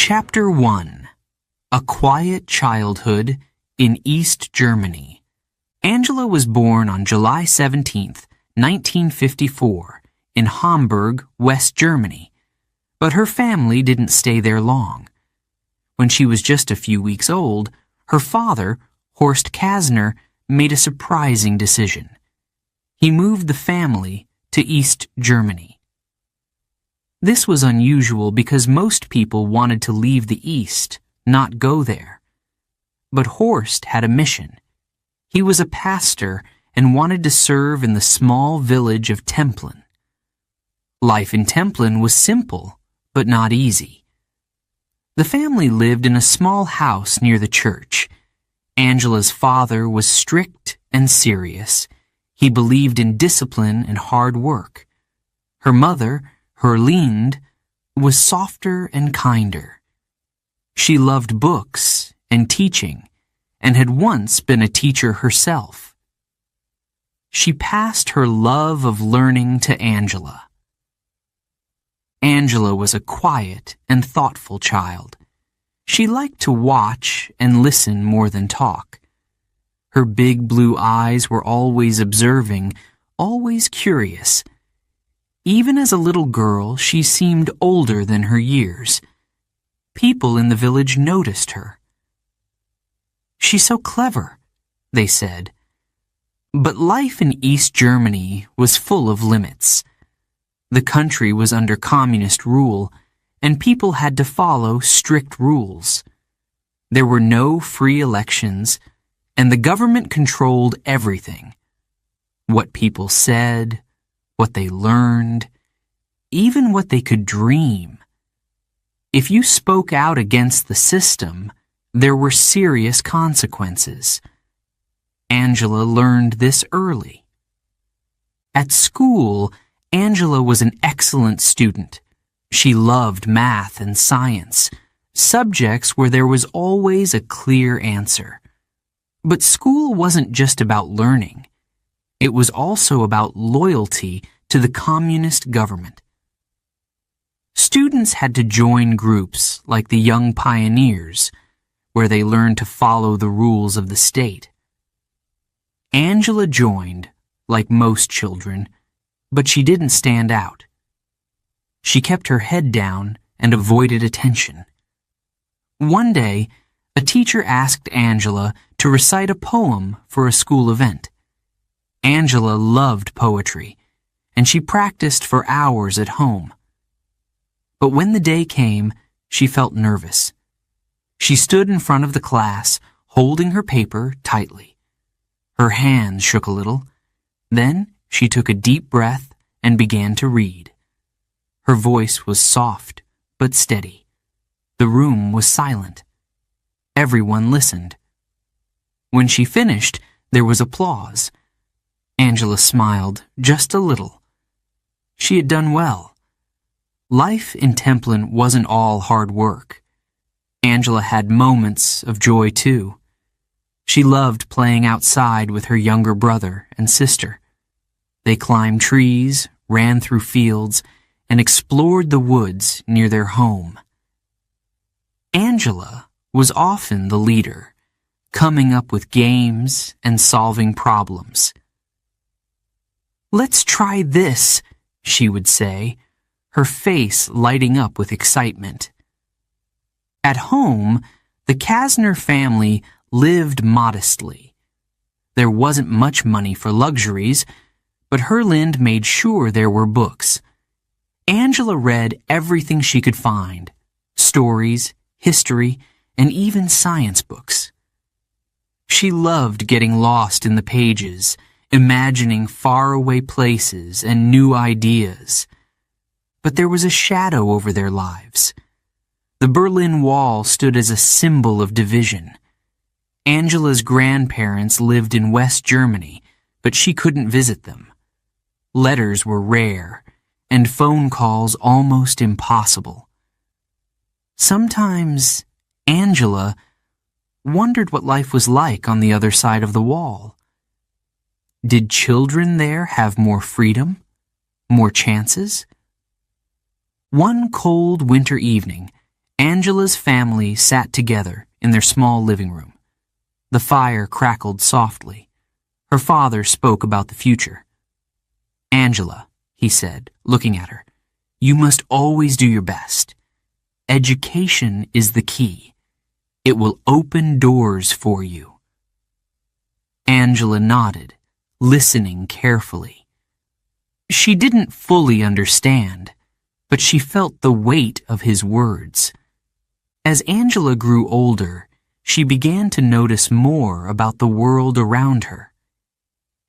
Chapter 1. A Quiet Childhood in East Germany. Angela was born on July 17, 1954, in Hamburg, West Germany, but her family didn't stay there long. When she was just a few weeks old, her father, Horst Kasner, made a surprising decision. He moved the family to East Germany. This was unusual because most people wanted to leave the East, not go there. But Horst had a mission. He was a pastor and wanted to serve in the small village of Templin. Life in Templin was simple, but not easy. The family lived in a small house near the church. Angela's father was strict and serious. He believed in discipline and hard work. Her mother, Herlinde, was softer and kinder. She loved books and teaching, and had once been a teacher herself. She passed her love of learning to Angela. Angela was a quiet and thoughtful child. She liked to watch and listen more than talk. Her big blue eyes were always observing, always curious. Even as a little girl, she seemed older than her years. People in the village noticed her. "She's so clever," they said. But life in East Germany was full of limits. The country was under communist rule, and people had to follow strict rules. There were no free elections, and the government controlled everything. What people said, what they learned, even what they could dream. If you spoke out against the system, there were serious consequences. Angela learned this early. At school, Angela was an excellent student. She loved math and science, subjects where there was always a clear answer. But school wasn't just about learning. It was also about loyalty to the communist government. Students had to join groups like the Young Pioneers, where they learned to follow the rules of the state. Angela joined, like most children, but she didn't stand out. She kept her head down and avoided attention. One day, a teacher asked Angela to recite a poem for a school event. Angela loved poetry, and she practiced for hours at home. But when the day came, she felt nervous. She stood in front of the class, holding her paper tightly. Her hands shook a little. Then she took a deep breath and began to read. Her voice was soft but steady. The room was silent. Everyone listened. When she finished, there was applause. Angela smiled just a little. She had done well. Life in Templin wasn't all hard work. Angela had moments of joy too. She loved playing outside with her younger brother and sister. They climbed trees, ran through fields, and explored the woods near their home. Angela was often the leader, coming up with games and solving problems. "Let's try this," she would say, her face lighting up with excitement. At home, the Kasner family lived modestly. There wasn't much money for luxuries, but Herlinde made sure there were books. Angela read everything she could find: stories, history, and even science books. She loved getting lost in the pages, imagining faraway places and new ideas. But there was a shadow over their lives. The Berlin Wall stood as a symbol of division. Angela's grandparents lived in West Germany, but she couldn't visit them. Letters were rare, and phone calls almost impossible. Sometimes Angela wondered what life was like on the other side of the wall. Did children there have more freedom? More chances? One cold winter evening, Angela's family sat together in their small living room. The fire crackled softly. Her father spoke about the future. "Angela," he said, looking at her, "you must always do your best. Education is the key. It will open doors for you." Angela nodded, listening carefully. She didn't fully understand, but she felt the weight of his words. As Angela grew older, she began to notice more about the world around her.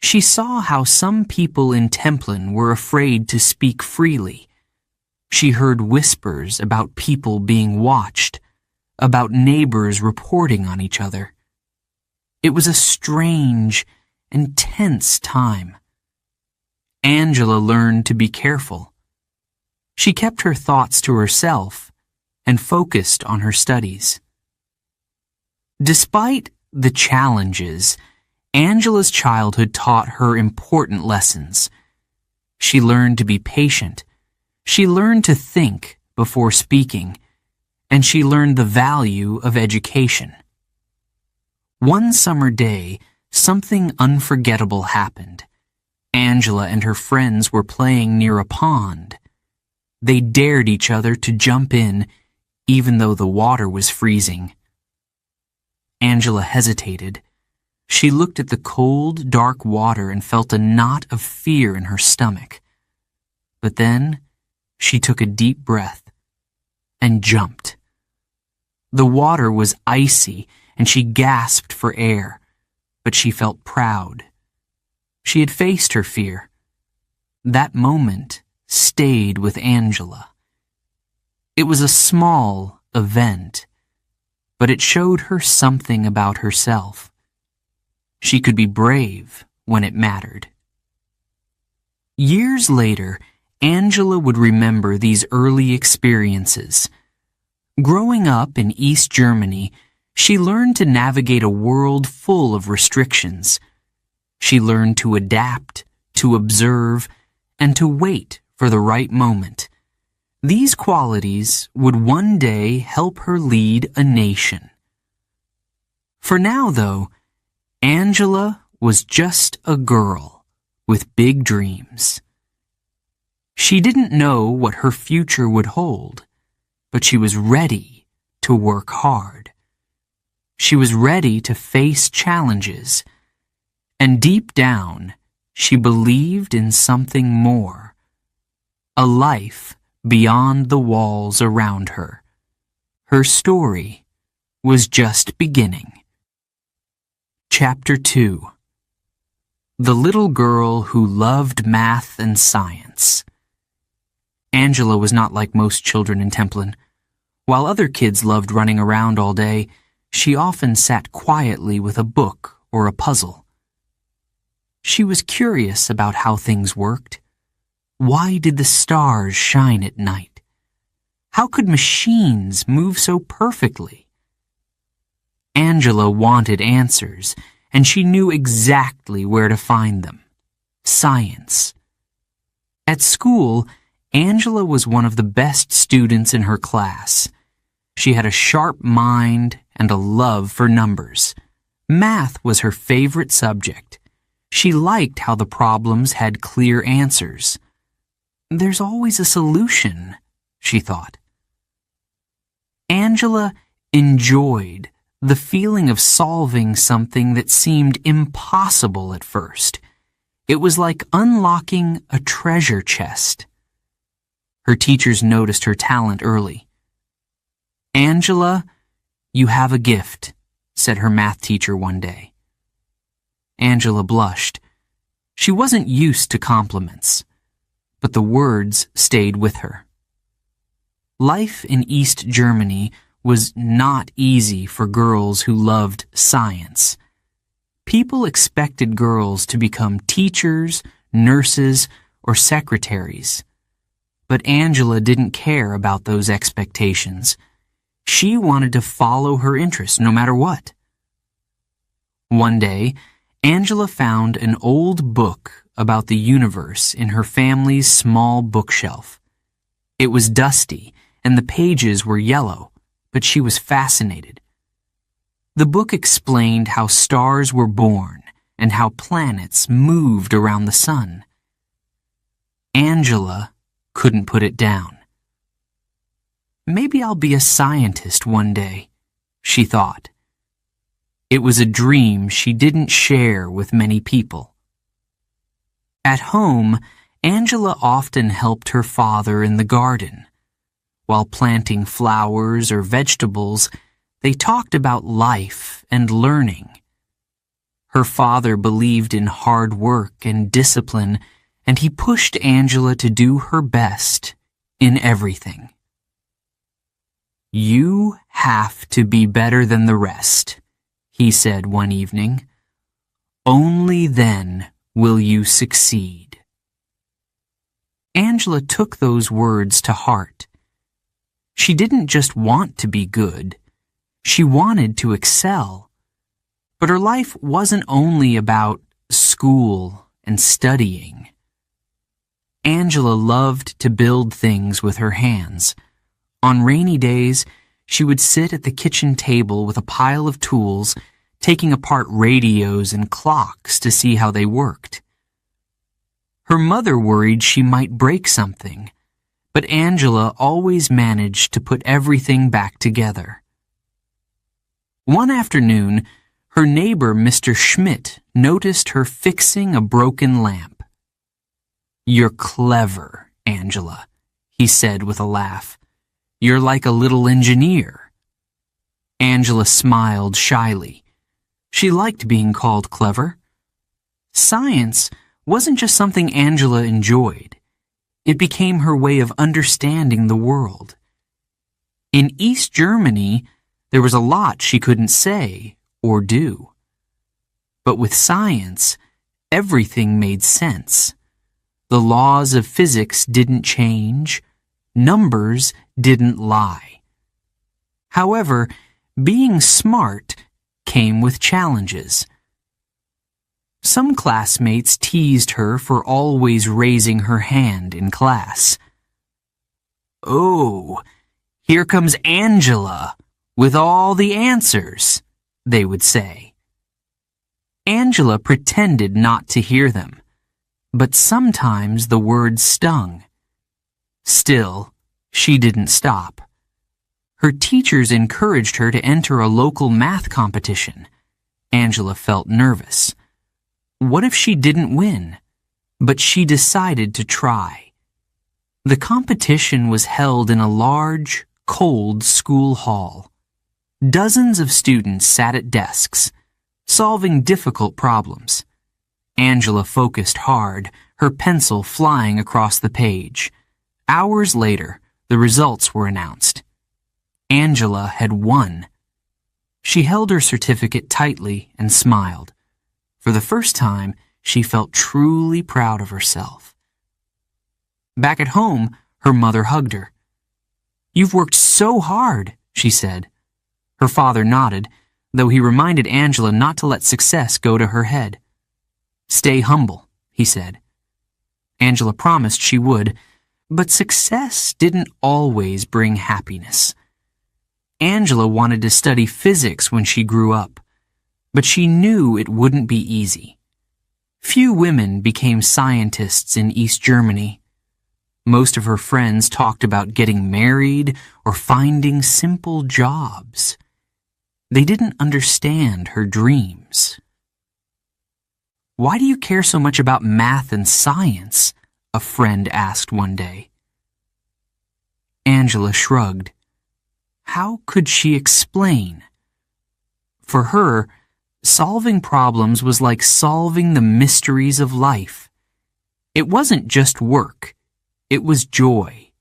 She saw how some people in Templin were afraid to speak freely. She heard whispers about people being watched, about neighbors reporting on each other. It was a strange and tense time. Angela learned to be careful. She kept her thoughts to herself and focused on her studies. Despite the challenges, Angela's childhood taught her important lessons. She learned to be patient. She learned to think before speaking, and she learned the value of education. One summer day, something unforgettable happened. Angela and her friends were playing near a pond. They dared each other to jump in, even though the water was freezing. Angela hesitated. She looked at the cold, dark water and felt a knot of fear in her stomach. But then, she took a deep breath and jumped. The water was icy, and she gasped for air, but she felt proud. She had faced her fear. That moment stayed with Angela. It was a small event, but it showed her something about herself. She could be brave when it mattered. Years later, Angela would remember these early experiences. Growing up in East Germany, she learned to navigate a world full of restrictions. She learned to adapt, to observe, and to wait for the right moment. These qualities would one day help her lead a nation. For now, though, Angela was just a girl with big dreams. She didn't know what her future would hold, but she was ready to work hard. She was ready to face challenges, and deep down, she believed in something more, a life beyond the walls around her. Her story was just beginning. Chapter 2. The Little Girl Who Loved Math and Science. Angela was not like most children in Templin. While other kids loved running around all day, she often sat quietly with a book or a puzzle. She was curious about how things worked. Why did the stars shine at night? How could machines move so perfectly? Angela wanted answers, and she knew exactly where to find them. Science. At school, Angela was one of the best students in her class. She had a sharp mind and a love for numbers. Math was her favorite subject. She liked how the problems had clear answers. There's always a solution, she thought. Angela enjoyed the feeling of solving something that seemed impossible at first. It was like unlocking a treasure chest. Her teachers noticed her talent early. "Angela, you have a gift," said her math teacher one day. Angela blushed. She wasn't used to compliments, but the words stayed with her. Life in East Germany was not easy for girls who loved science. People expected girls to become teachers, nurses, or secretaries. But Angela didn't care about those expectations. She wanted to follow her interests no matter what. One day, Angela found an old book about the universe in her family's small bookshelf. It was dusty, and the pages were yellow. but she was fascinated. The book explained how stars were born and how planets moved around the sun. Angela couldn't put it down. Maybe I'll be a scientist one day, she thought. It was a dream she didn't share with many people. At home, Angela often helped her father in the garden. While planting flowers or vegetables, they talked about life and learning. Her father believed in hard work and discipline, and he pushed Angela to do her best in everything. "You have to be better than the rest," he said one evening. "Only then will you succeed." Angela took those words to heart. She didn't just want to be good. She wanted to excel. But her life wasn't only about school and studying. Angela loved to build things with her hands. On rainy days, she would sit at the kitchen table with a pile of tools, taking apart radios and clocks to see how they worked. Her mother worried she might break something, but Angela always managed to put everything back together. One afternoon, her neighbor, Mr. Schmidt, noticed her fixing a broken lamp. "You're clever, Angela," he said with a laugh. "You're like a little engineer." Angela smiled shyly. She liked being called clever. Science wasn't just something Angela enjoyed. It became her way of understanding the world. In East Germany, there was a lot she couldn't say or do. But with science, everything made sense. The laws of physics didn't change. Numbers didn't lie. However, being smart came with challenges. Some classmates teased her for always raising her hand in class. "Oh, here comes Angela with all the answers," they would say. Angela pretended not to hear them, but sometimes the words stung. Still, she didn't stop. Her teachers encouraged her to enter a local math competition. Angela felt nervous. What if she didn't win? But she decided to try. The competition was held in a large, cold school hall. Dozens of students sat at desks, solving difficult problems. Angela focused hard, her pencil flying across the page. Hours later, the results were announced. Angela had won. She held her certificate tightly and smiled. For the first time, she felt truly proud of herself. Back at home, her mother hugged her. "You've worked so hard," she said. Her father nodded, though he reminded Angela not to let success go to her head. "Stay humble," he said. Angela promised she would, but success didn't always bring happiness. Angela wanted to study physics when she grew up, but she knew it wouldn't be easy. Few women became scientists in East Germany. Most of her friends talked about getting married or finding simple jobs. They didn't understand her dreams. "Why do you care so much about math and science?" a friend asked one day. Angela shrugged. How could she explain? For her, solving problems was like solving the mysteries of life. It wasn't just work, it was joy.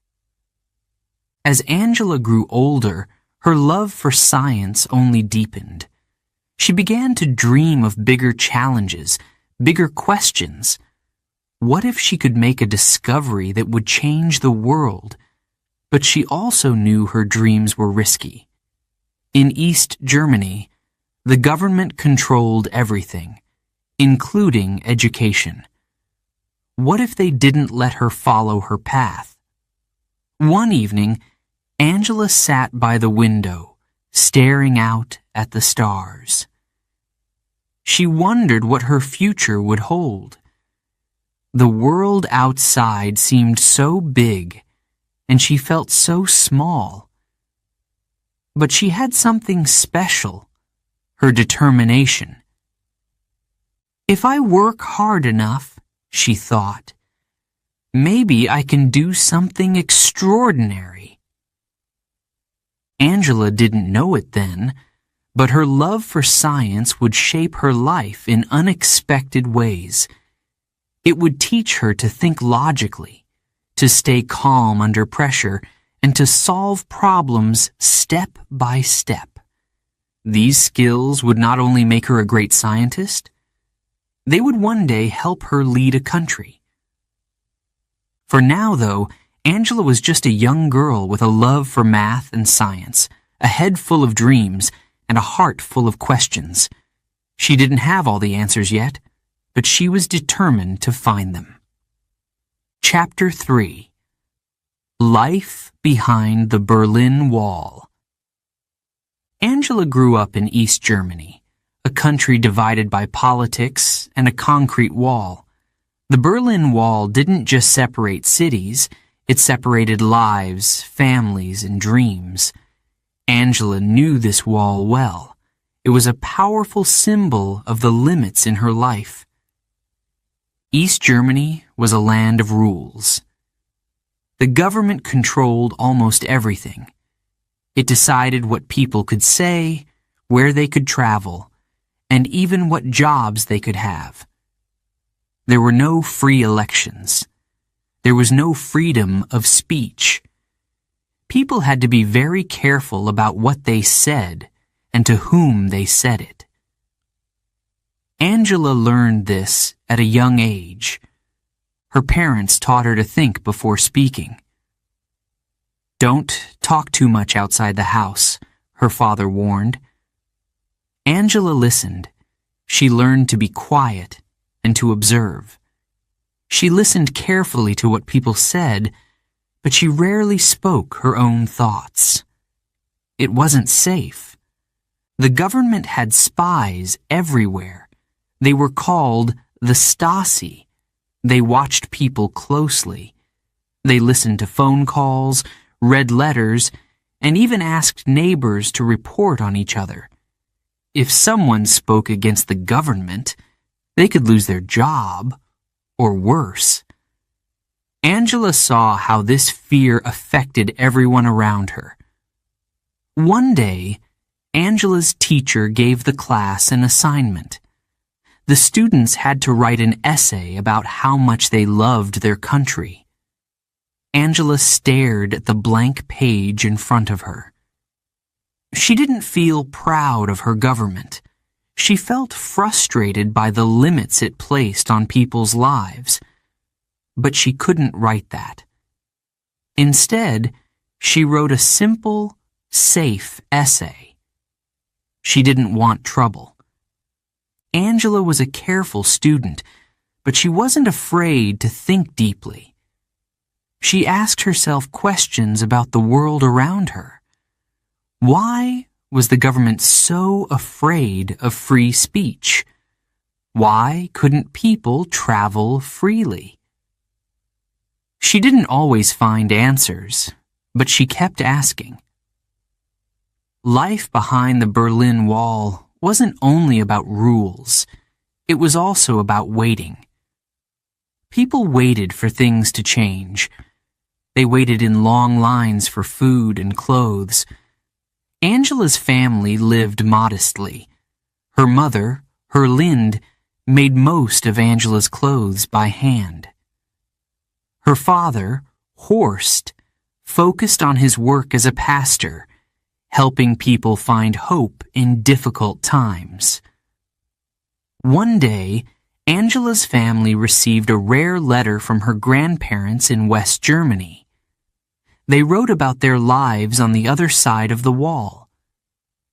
As Angela grew older, her love for science only deepened. She began to dream of bigger challenges, bigger questions. What if she could make a discovery that would change the world? But she also knew her dreams were risky. In East Germany, the government controlled everything, including education. What if they didn't let her follow her path? One evening, Angela sat by the window, staring out at the stars. She wondered what her future would hold. The world outside seemed so big, and she felt so small. But she had something special, her determination. If I work hard enough, she thought, maybe I can do something extraordinary. Angela didn't know it then, but her love for science would shape her life in unexpected ways. It would teach her to think logically, to stay calm under pressure, and to solve problems step by step. These skills would not only make her a great scientist, they would one day help her lead a country. For now, though, Angela was just a young girl with a love for math and science, a head full of dreams, and a heart full of questions. She didn't have all the answers yet, but she was determined to find them. Chapter 3. Life Behind the Berlin Wall. Angela grew up in East Germany, a country divided by politics and a concrete wall. The Berlin Wall didn't just separate cities, it separated lives, families, and dreams. Angela knew this wall well. It was a powerful symbol of the limits in her life. East Germany was a land of rules. The government controlled almost everything. It decided what people could say, where they could travel, and even what jobs they could have. There were no free elections. There was no freedom of speech. People had to be very careful about what they said and to whom they said it. Angela learned this at a young age. Her parents taught her to think before speaking. "Don't talk too much outside the house," her father warned. Angela listened. She learned to be quiet and to observe. She listened carefully to what people said, but she rarely spoke her own thoughts. It wasn't safe. The government had spies everywhere. They were called the Stasi. They watched people closely. They listened to phone calls, read letters, and even asked neighbors to report on each other. If someone spoke against the government, they could lose their job, or worse. Angela saw how this fear affected everyone around her. One day, Angela's teacher gave the class an assignment. The students had to write an essay about how much they loved their country. Angela stared at the blank page in front of her. She didn't feel proud of her government. She felt frustrated by the limits it placed on people's lives. But she couldn't write that. Instead, she wrote a simple, safe essay. She didn't want trouble. Angela was a careful student, but she wasn't afraid to think deeply. She asked herself questions about the world around her. Why was the government so afraid of free speech? Why couldn't people travel freely? She didn't always find answers, but she kept asking. Life behind the Berlin Wall wasn't only about rules. It was also about waiting. People waited for things to change. They waited in long lines for food and clothes. Angela's family lived modestly. Her mother, Herlinde, made most of Angela's clothes by hand. Her father, Horst, focused on his work as a pastor, helping people find hope in difficult times. One day, Angela's family received a rare letter from her grandparents in West Germany. They wrote about their lives on the other side of the wall.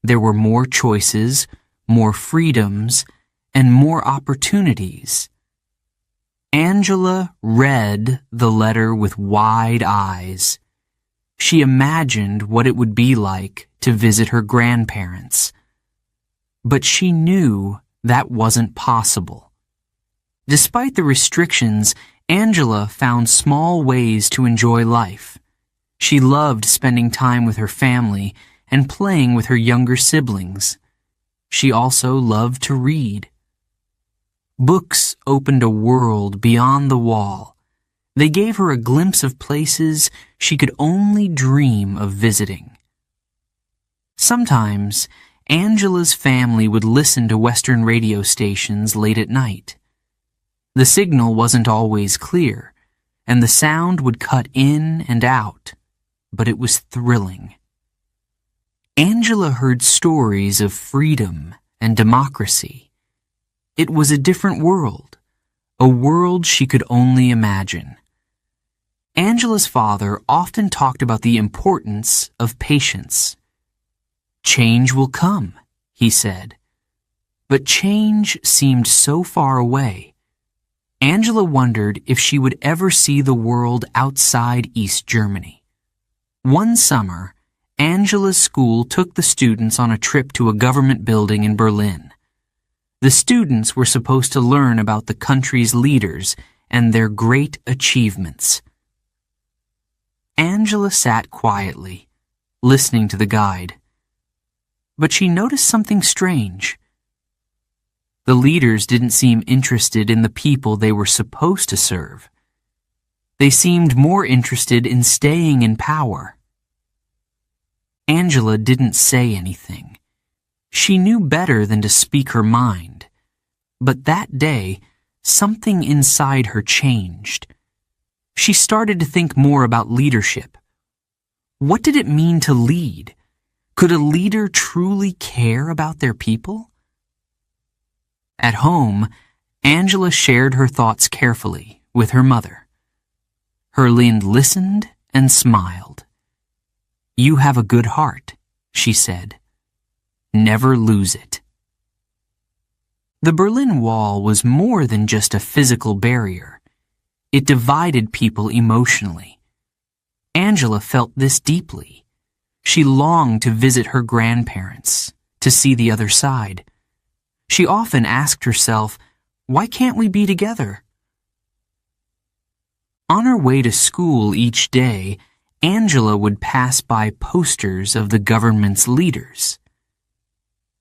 There were more choices, more freedoms, and more opportunities. Angela read the letter with wide eyes. She imagined what it would be like to visit her grandparents. But she knew that wasn't possible. Despite the restrictions, Angela found small ways to enjoy life. She loved spending time with her family and playing with her younger siblings. She also loved to read. Books opened a world beyond the wall. They gave her a glimpse of places she could only dream of visiting. Sometimes, Angela's family would listen to Western radio stations late at night. The signal wasn't always clear, and the sound would cut in and out, but it was thrilling. Angela heard stories of freedom and democracy. It was a different world, a world she could only imagine. Angela's father often talked about the importance of patience. Change will come, he said. But change seemed so far away. Angela wondered if she would ever see the world outside East Germany. One summer, Angela's school took the students on a trip to a government building in Berlin. The students were supposed to learn about the country's leaders and their great achievements. Angela sat quietly, listening to the guide. But she noticed something strange. The leaders didn't seem interested in the people they were supposed to serve. They seemed more interested in staying in power. Angela didn't say anything. She knew better than to speak her mind. But that day, something inside her changed. She started to think more about leadership. What did it mean to lead? Could a leader truly care about their people? At home, Angela shared her thoughts carefully with her mother. Herlind listened and smiled. "You have a good heart," she said. "Never lose it." The Berlin Wall was more than just a physical barrier. It divided people emotionally. Angela felt this deeply. She longed to visit her grandparents, to see the other side. She often asked herself, why can't we be together? On her way to school each day, Angela would pass by posters of the government's leaders.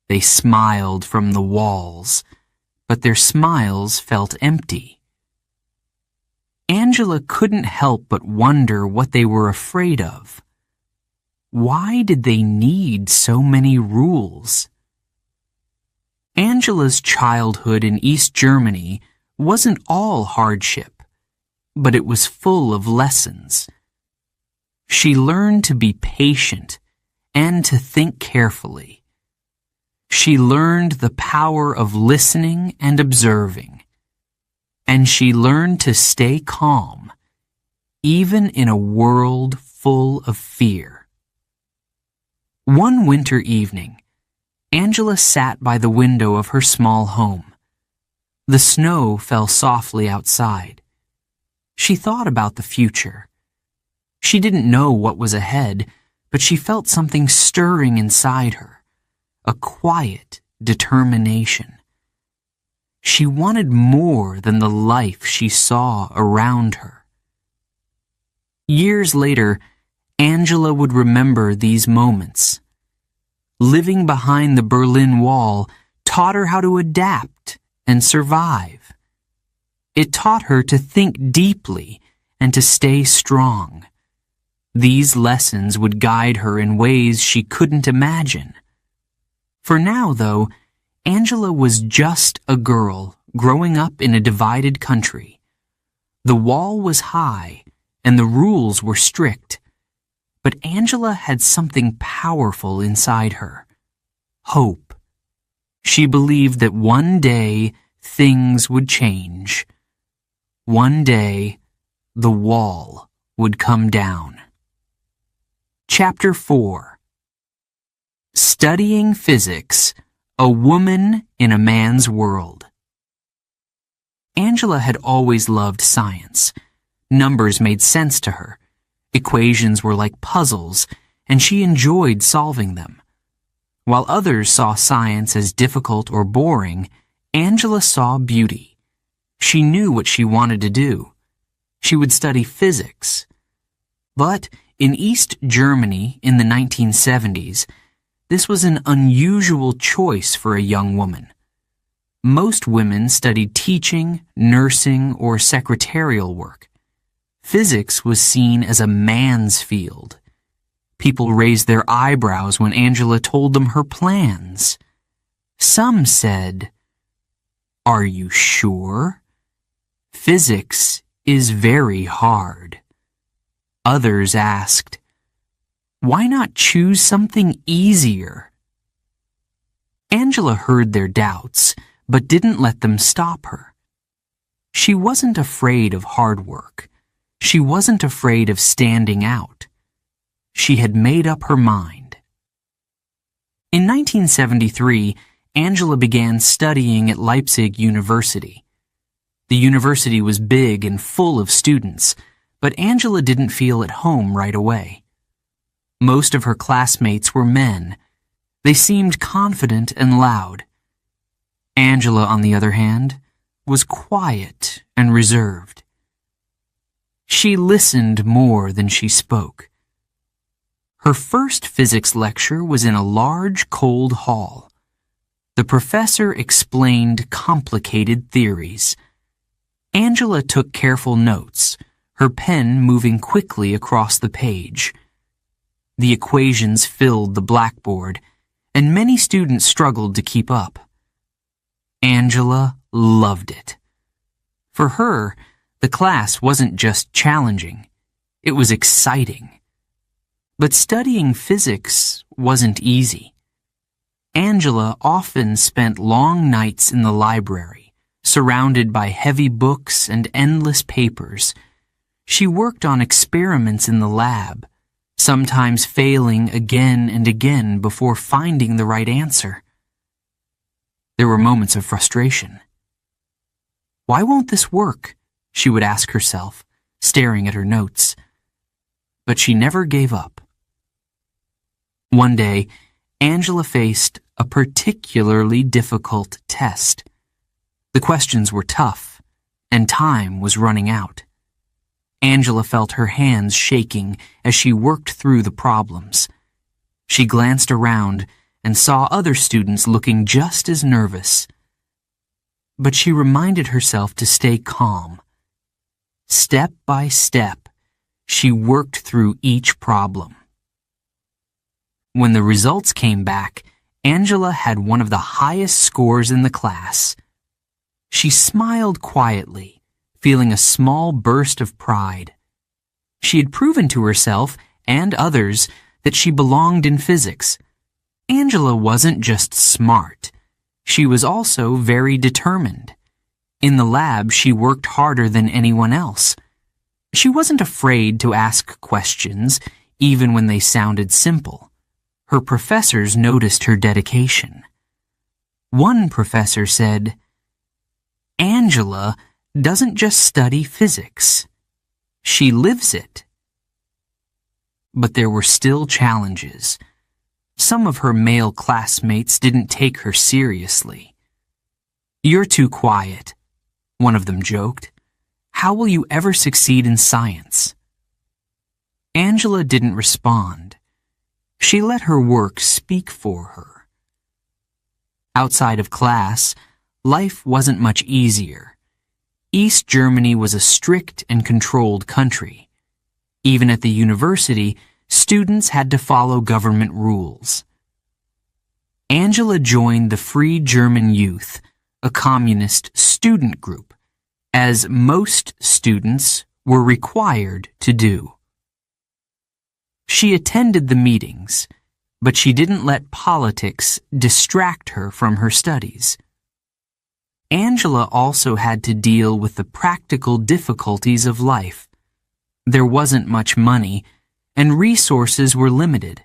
They smiled from the walls, but their smiles felt empty. Angela couldn't help but wonder what they were afraid of. Why did they need so many rules? Angela's childhood in East Germany wasn't all hardship, but it was full of lessons. She learned to be patient and to think carefully. She learned the power of listening and observing. And she learned to stay calm, even in a world full of fear. One winter evening, Angela sat by the window of her small home. The snow fell softly outside. She thought about the future. She didn't know what was ahead, but she felt something stirring inside her, a quiet determination. She wanted more than the life she saw around her. Years later, Angela would remember these moments. Living behind the Berlin Wall taught her how to adapt and survive. It taught her to think deeply and to stay strong. These lessons would guide her in ways she couldn't imagine. For now, though, Angela was just a girl growing up in a divided country. The wall was high and the rules were strict, but Angela had something powerful inside her. Hope. She believed that one day things would change. One day the wall would come down. Chapter 4. Studying Physics. A woman in a man's world. Angela had always loved science. Numbers made sense to her. Equations were like puzzles, and she enjoyed solving them. While others saw science as difficult or boring, Angela saw beauty. She knew what she wanted to do. She would study physics. But in East Germany in the 1970s, this was an unusual choice for a young woman. Most women studied teaching, nursing, or secretarial work. Physics was seen as a man's field. People raised their eyebrows when Angela told them her plans. Some said, "Are you sure? Physics is very hard." Others asked, "Why not choose something easier?" Angela heard their doubts, but didn't let them stop her. She wasn't afraid of hard work. She wasn't afraid of standing out. She had made up her mind. In 1973, Angela began studying at Leipzig University. The university was big and full of students, but Angela didn't feel at home right away. Most of her classmates were men. They seemed confident and loud. Angela, on the other hand, was quiet and reserved. She listened more than she spoke. Her first physics lecture was in a large, cold hall. The professor explained complicated theories. Angela took careful notes, her pen moving quickly across the page. The equations filled the blackboard, and many students struggled to keep up. Angela loved it. For her, the class wasn't just challenging, it was exciting. But studying physics wasn't easy. Angela often spent long nights in the library, surrounded by heavy books and endless papers. She worked on experiments in the lab, sometimes failing again and again before finding the right answer. There were moments of frustration. Why won't this work? She would ask herself, staring at her notes. But she never gave up. One day, Angela faced a particularly difficult test. The questions were tough, and time was running out. Angela felt her hands shaking as she worked through the problems. She glanced around and saw other students looking just as nervous. But she reminded herself to stay calm. Step by step, she worked through each problem. When the results came back, Angela had one of the highest scores in the class. She smiled quietly, feeling a small burst of pride. She had proven to herself and others that she belonged in physics. Angela wasn't just smart. She was also very determined. In the lab, she worked harder than anyone else. She wasn't afraid to ask questions, even when they sounded simple. Her professors noticed her dedication. One professor said, "Angela doesn't just study physics. She lives it." But there were still challenges. Some of her male classmates didn't take her seriously. "You're too quiet," one of them joked. "How will you ever succeed in science?" Angela didn't respond. She let her work speak for her. Outside of class, life wasn't much easier. East Germany was a strict and controlled country. Even at the university, students had to follow government rules. Angela joined the Free German Youth, a communist student group, as most students were required to do. She attended the meetings, but she didn't let politics distract her from her studies. Angela also had to deal with the practical difficulties of life. There wasn't much money, and resources were limited.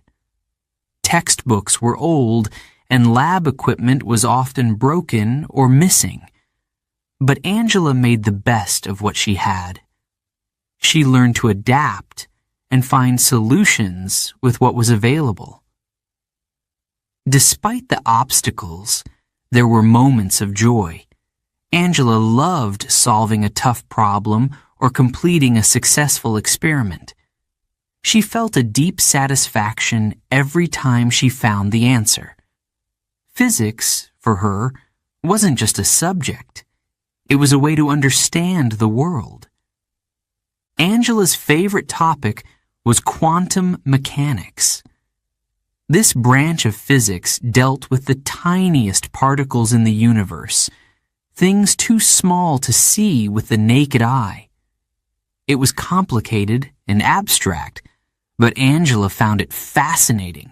Textbooks were old, and lab equipment was often broken or missing. But Angela made the best of what she had. She learned to adapt and find solutions with what was available. Despite the obstacles, there were moments of joy. Angela loved solving a tough problem or completing a successful experiment. She felt a deep satisfaction every time she found the answer. Physics, for her, wasn't just a subject. It was a way to understand the world. Angela's favorite topic was quantum mechanics. This branch of physics dealt with the tiniest particles in the universe, things too small to see with the naked eye. It was complicated and abstract, but Angela found it fascinating.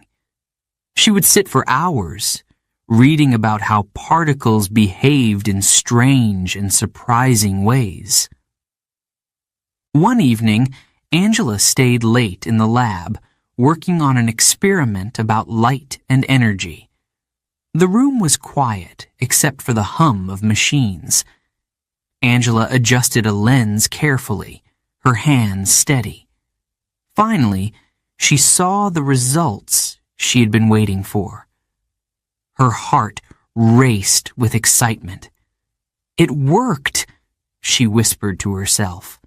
She would sit for hours, reading about how particles behaved in strange and surprising ways. One evening, Angela stayed late in the lab, working on an experiment about light and energy. The room was quiet, except for the hum of machines. Angela adjusted a lens carefully, her hands steady. Finally, she saw the results she had been waiting for. Her heart raced with excitement. "It worked," she whispered to herself.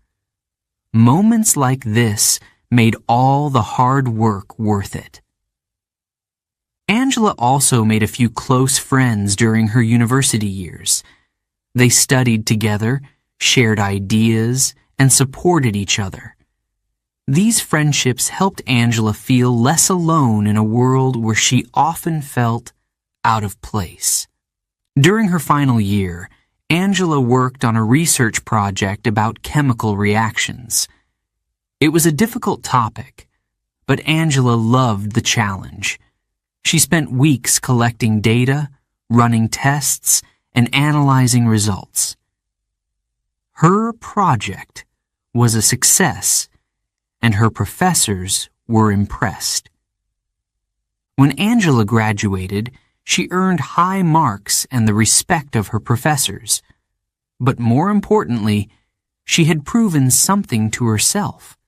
Moments like this made all the hard work worth it. Angela also made a few close friends during her university years. They studied together, shared ideas, and supported each other. These friendships helped Angela feel less alone in a world where she often felt out of place. During her final year, Angela worked on a research project about chemical reactions. It was a difficult topic, but Angela loved the challenge. She spent weeks collecting data, running tests, and analyzing results. Her project was a success, and her professors were impressed. When Angela graduated, she earned high marks and the respect of her professors. But more importantly, she had proven something to herself.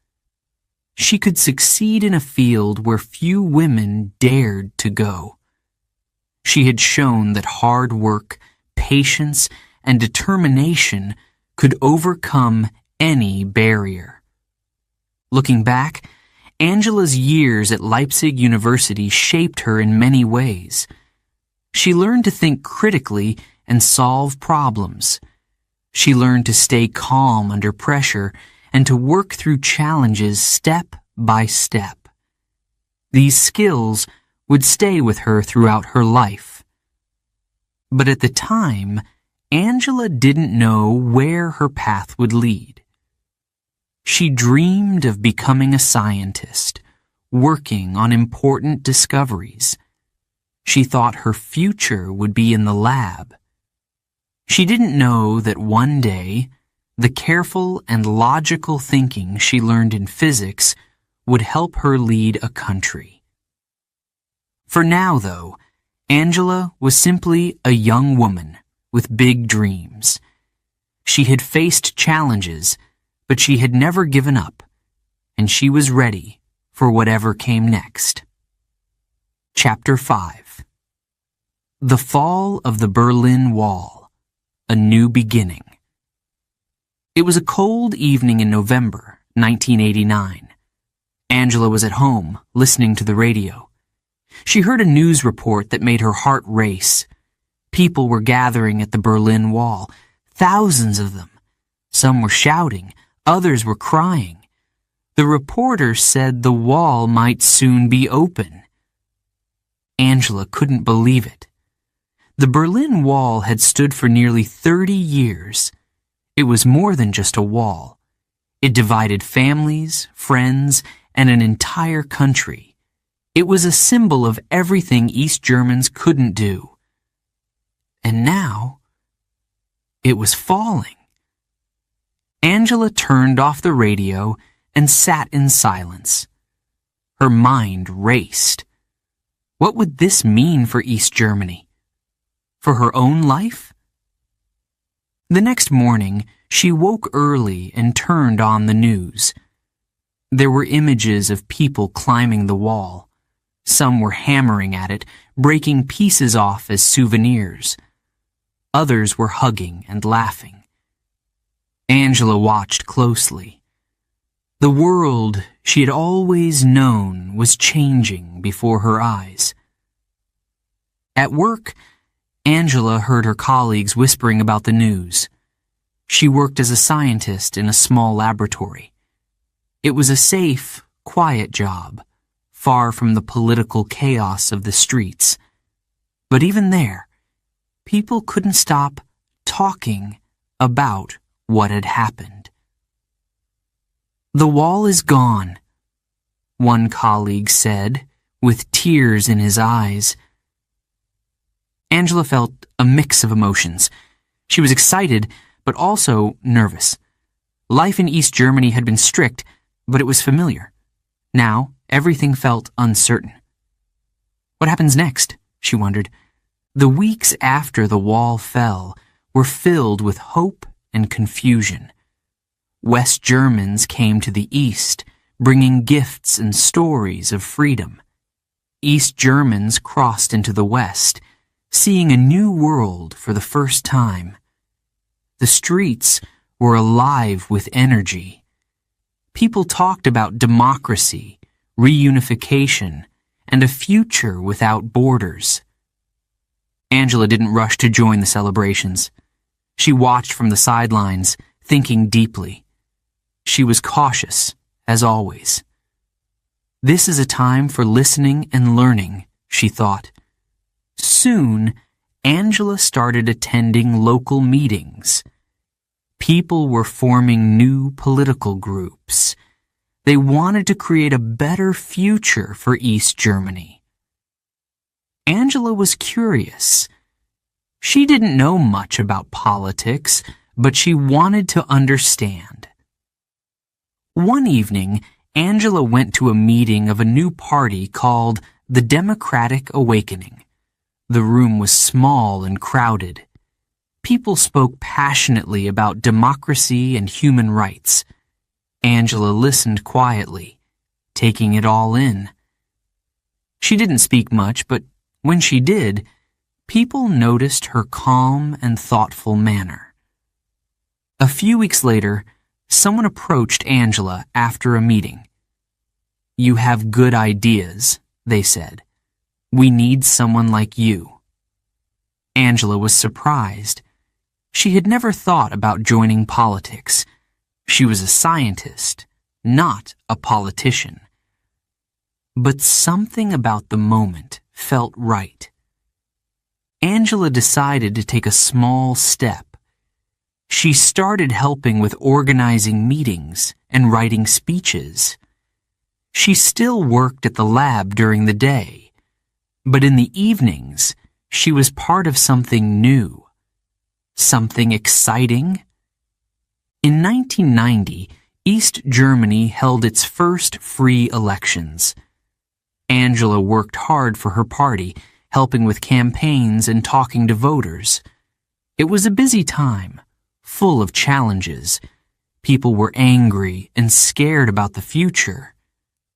She could succeed in a field where few women dared to go. She had shown that hard work, patience, and determination could overcome any barrier. Looking back, Angela's years at Leipzig University shaped her in many ways. She learned to think critically and solve problems. She learned to stay calm under pressure and to work through challenges step by step. These skills would stay with her throughout her life. But at the time, Angela didn't know where her path would lead. She dreamed of becoming a scientist, working on important discoveries. She thought her future would be in the lab. She didn't know that one day, the careful and logical thinking she learned in physics would help her lead a country. For now, though, Angela was simply a young woman with big dreams. She had faced challenges, but she had never given up, and she was ready for whatever came next. Chapter 5. The Fall of the Berlin Wall, A New Beginning. It was a cold evening in November 1989. Angela was at home, listening to the radio. She heard a news report that made her heart race. People were gathering at the Berlin Wall, thousands of them. Some were shouting, others were crying. The reporter said the wall might soon be open. Angela couldn't believe it. The Berlin Wall had stood for nearly 30 years. It was more than just a wall. It divided families, friends, and an entire country. It was a symbol of everything East Germans couldn't do. And now, it was falling. Angela turned off the radio and sat in silence. Her mind raced. What would this mean for East Germany? For her own life? The next morning, she woke early and turned on the news. There were images of people climbing the wall. Some were hammering at it, breaking pieces off as souvenirs. Others were hugging and laughing. Angela watched closely. The world she had always known was changing before her eyes. At work, Angela heard her colleagues whispering about the news. She worked as a scientist in a small laboratory. It was a safe, quiet job, far from the political chaos of the streets. But even there, people couldn't stop talking about what had happened. "The wall is gone," one colleague said, with tears in his eyes. Angela felt a mix of emotions. She was excited, but also nervous. Life in East Germany had been strict, but it was familiar. Now, everything felt uncertain. What happens next? She wondered. The weeks after the wall fell were filled with hope and confusion. West Germans came to the East, bringing gifts and stories of freedom. East Germans crossed into the West, seeing a new world for the first time. The streets were alive with energy. People talked about democracy, reunification, and a future without borders. Angela didn't rush to join the celebrations. She watched from the sidelines, thinking deeply. She was cautious, as always. This is a time for listening and learning, she thought. Soon, Angela started attending local meetings. People were forming new political groups. They wanted to create a better future for East Germany. Angela was curious. She didn't know much about politics, but she wanted to understand. One evening, Angela went to a meeting of a new party called the Democratic Awakening. The room was small and crowded. People spoke passionately about democracy and human rights. Angela listened quietly, taking it all in. She didn't speak much, but when she did, people noticed her calm and thoughtful manner. A few weeks later, someone approached Angela after a meeting. "You have good ideas," they said. "We need someone like you." Angela was surprised. She had never thought about joining politics. She was a scientist, not a politician. But something about the moment felt right. Angela decided to take a small step. She started helping with organizing meetings and writing speeches. She still worked at the lab during the day, but in the evenings, she was part of something new, something exciting. In 1990, East Germany held its first free elections. Angela worked hard for her party, helping with campaigns and talking to voters. It was a busy time, full of challenges. People were angry and scared about the future.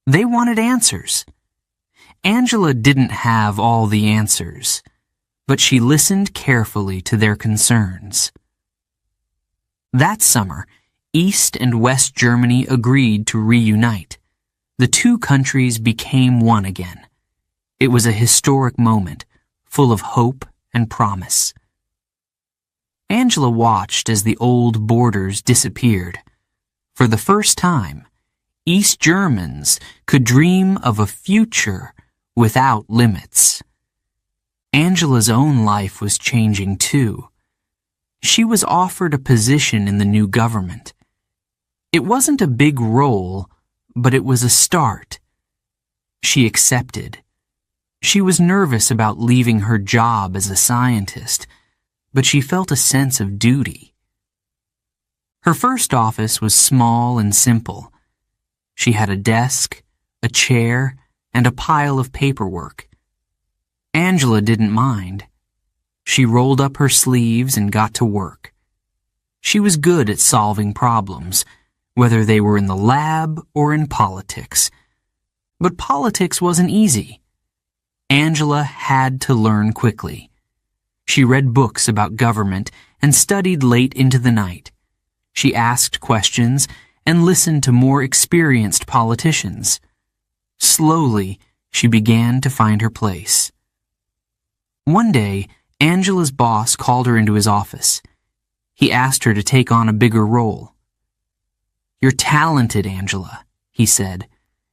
They wanted answers. Angela didn't have all the answers, but she listened carefully to their concerns. That summer, East and West Germany agreed to reunite. The two countries became one again. It was a historic moment, full of hope and promise. Angela watched as the old borders disappeared. For the first time, East Germans could dream of a future without limits. Angela's own life was changing too. She was offered a position in the new government. It wasn't a big role, but it was a start. She accepted. She was nervous about leaving her job as a scientist, but she felt a sense of duty. Her first office was small and simple. She had a desk, a chair, and a pile of paperwork. Angela didn't mind. She rolled up her sleeves and got to work. She was good at solving problems, whether they were in the lab or in politics. But politics wasn't easy. Angela had to learn quickly. She read books about government and studied late into the night. She asked questions and listened to more experienced politicians. Slowly, she began to find her place. One day, Angela's boss called her into his office. He asked her to take on a bigger role. "You're talented, Angela," he said,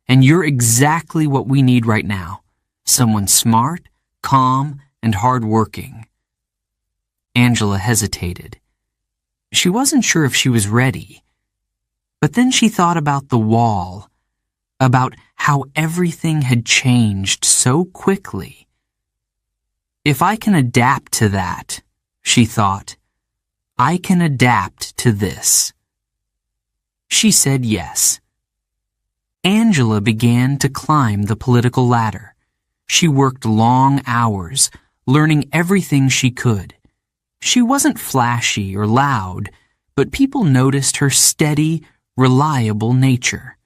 "and you're exactly what we need right now. Someone smart, calm, and hard-working." Angela hesitated. She wasn't sure if she was ready. But then she thought about the wall, about how everything had changed so quickly. If I can adapt to that, she thought, I can adapt to this. She said yes. Angela began to climb the political ladder. She worked long hours, learning everything she could. She wasn't flashy or loud, but people noticed her steady, reliable nature.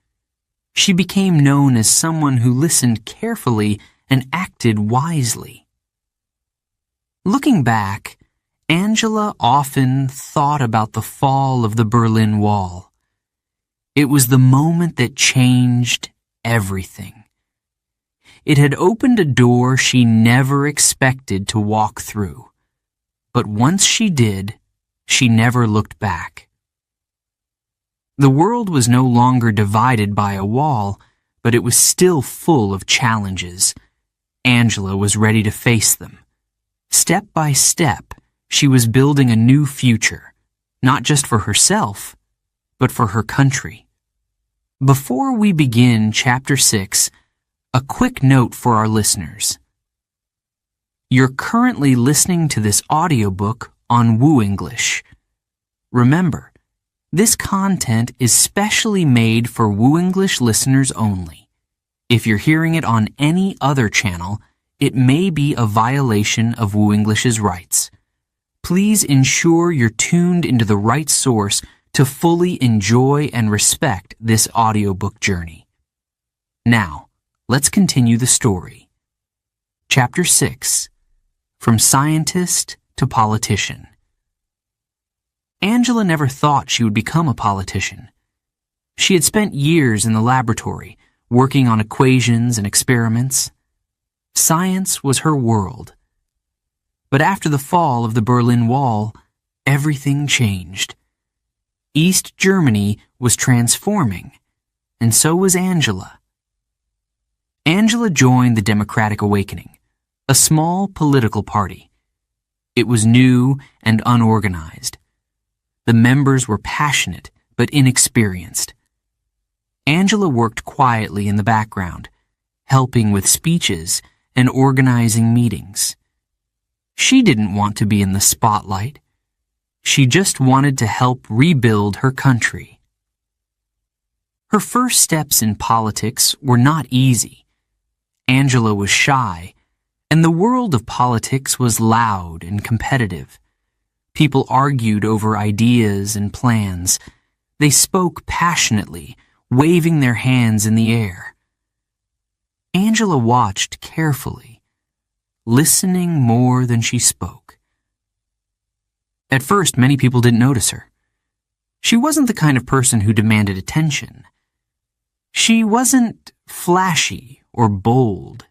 She became known as someone who listened carefully and acted wisely. Looking back, Angela often thought about the fall of the Berlin Wall. It was the moment that changed everything. It had opened a door she never expected to walk through. But once she did, she never looked back. The world was no longer divided by a wall, but it was still full of challenges. Angela was ready to face them. Step by step, she was building a new future, not just for herself, but for her country. Before we begin Chapter 6, a quick note for our listeners. You're currently listening to this audiobook on Woo English. Remember, this content is specially made for Woo English listeners only. If you're hearing it on any other channel, it may be a violation of Woo English's rights. Please ensure you're tuned into the right source to fully enjoy and respect this audiobook journey. Now, let's continue the story. Chapter 6. From Scientist to Politician. Angela never thought she would become a politician. She had spent years in the laboratory, working on equations and experiments. Science was her world. But after the fall of the Berlin Wall, everything changed. East Germany was transforming, and so was Angela. Angela joined the Democratic Awakening, a small political party. It was new and unorganized. The members were passionate but inexperienced. Angela worked quietly in the background, helping with speeches and organizing meetings. She didn't want to be in the spotlight. She just wanted to help rebuild her country. Her first steps in politics were not easy. Angela was shy, and the world of politics was loud and competitive. People argued over ideas and plans. They spoke passionately, waving their hands in the air. Angela watched carefully, listening more than she spoke. At first, many people didn't notice her. She wasn't the kind of person who demanded attention. She wasn't flashy or bold.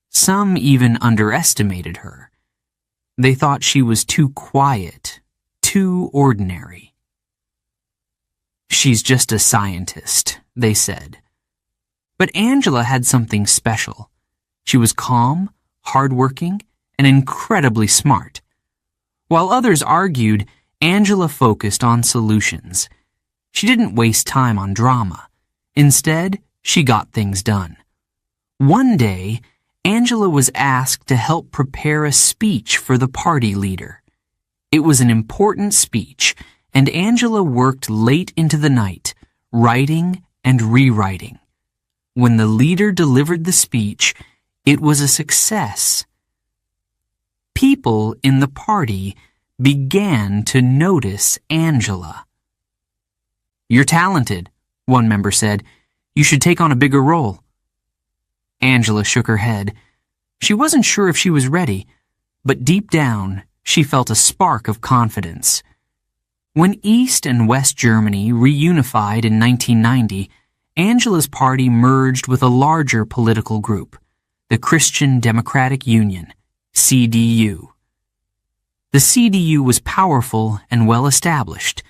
Some even underestimated her. They thought she was too quiet, too ordinary. She's just a scientist, they said. But Angela had something special. She was calm, hardworking, and incredibly smart. While others argued, Angela focused on solutions. She didn't waste time on drama. Instead, she got things done. One day, Angela was asked to help prepare a speech for the party leader. It was an important speech, and Angela worked late into the night, writing and rewriting. When the leader delivered the speech, it was a success. People in the party began to notice Angela. "You're talented," one member said. "You should take on a bigger role." Angela shook her head. She wasn't sure if she was ready, but deep down, she felt a spark of confidence. When East and West Germany reunified in 1990, Angela's party merged with a larger political group, the Christian Democratic Union, CDU. The CDU was powerful and well established.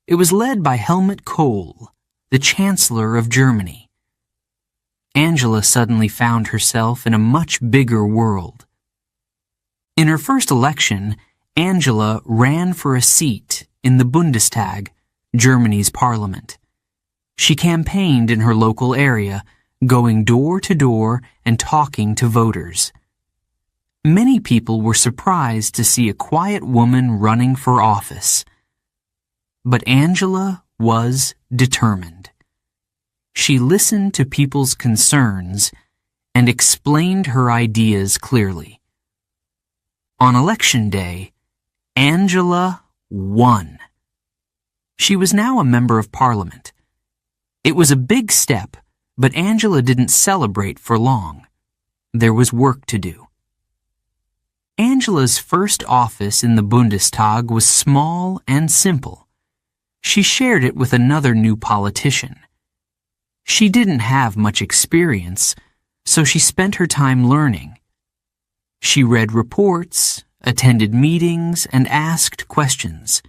It was led by Helmut Kohl, the Chancellor of Germany. Angela suddenly found herself in a much bigger world. In her first election, Angela ran for a seat in the Bundestag, Germany's parliament. She campaigned in her local area, going door to door and talking to voters. Many people were surprised to see a quiet woman running for office. But Angela was determined. She listened to people's concerns and explained her ideas clearly. On election day, Angela won. She was now a member of parliament. It was a big step, but Angela didn't celebrate for long. There was work to do. Angela's first office in the Bundestag was small and simple. She shared it with another new politician. She didn't have much experience, so she spent her time learning. She read reports, attended meetings, and asked questions.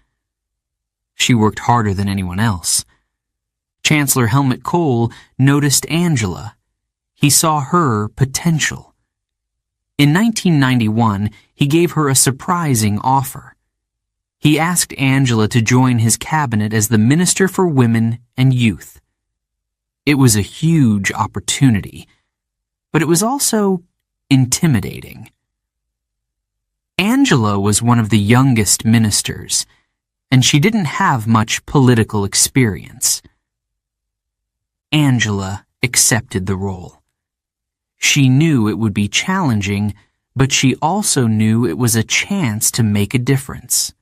She worked harder than anyone else. Chancellor Helmut Kohl noticed Angela. He saw her potential. In 1991, he gave her a surprising offer. He asked Angela to join his cabinet as the Minister for Women and Youth. It was a huge opportunity, but it was also intimidating. Angela was one of the youngest ministers, and she didn't have much political experience. Angela accepted the role. She knew it would be challenging, but she also knew it was a chance to make a difference.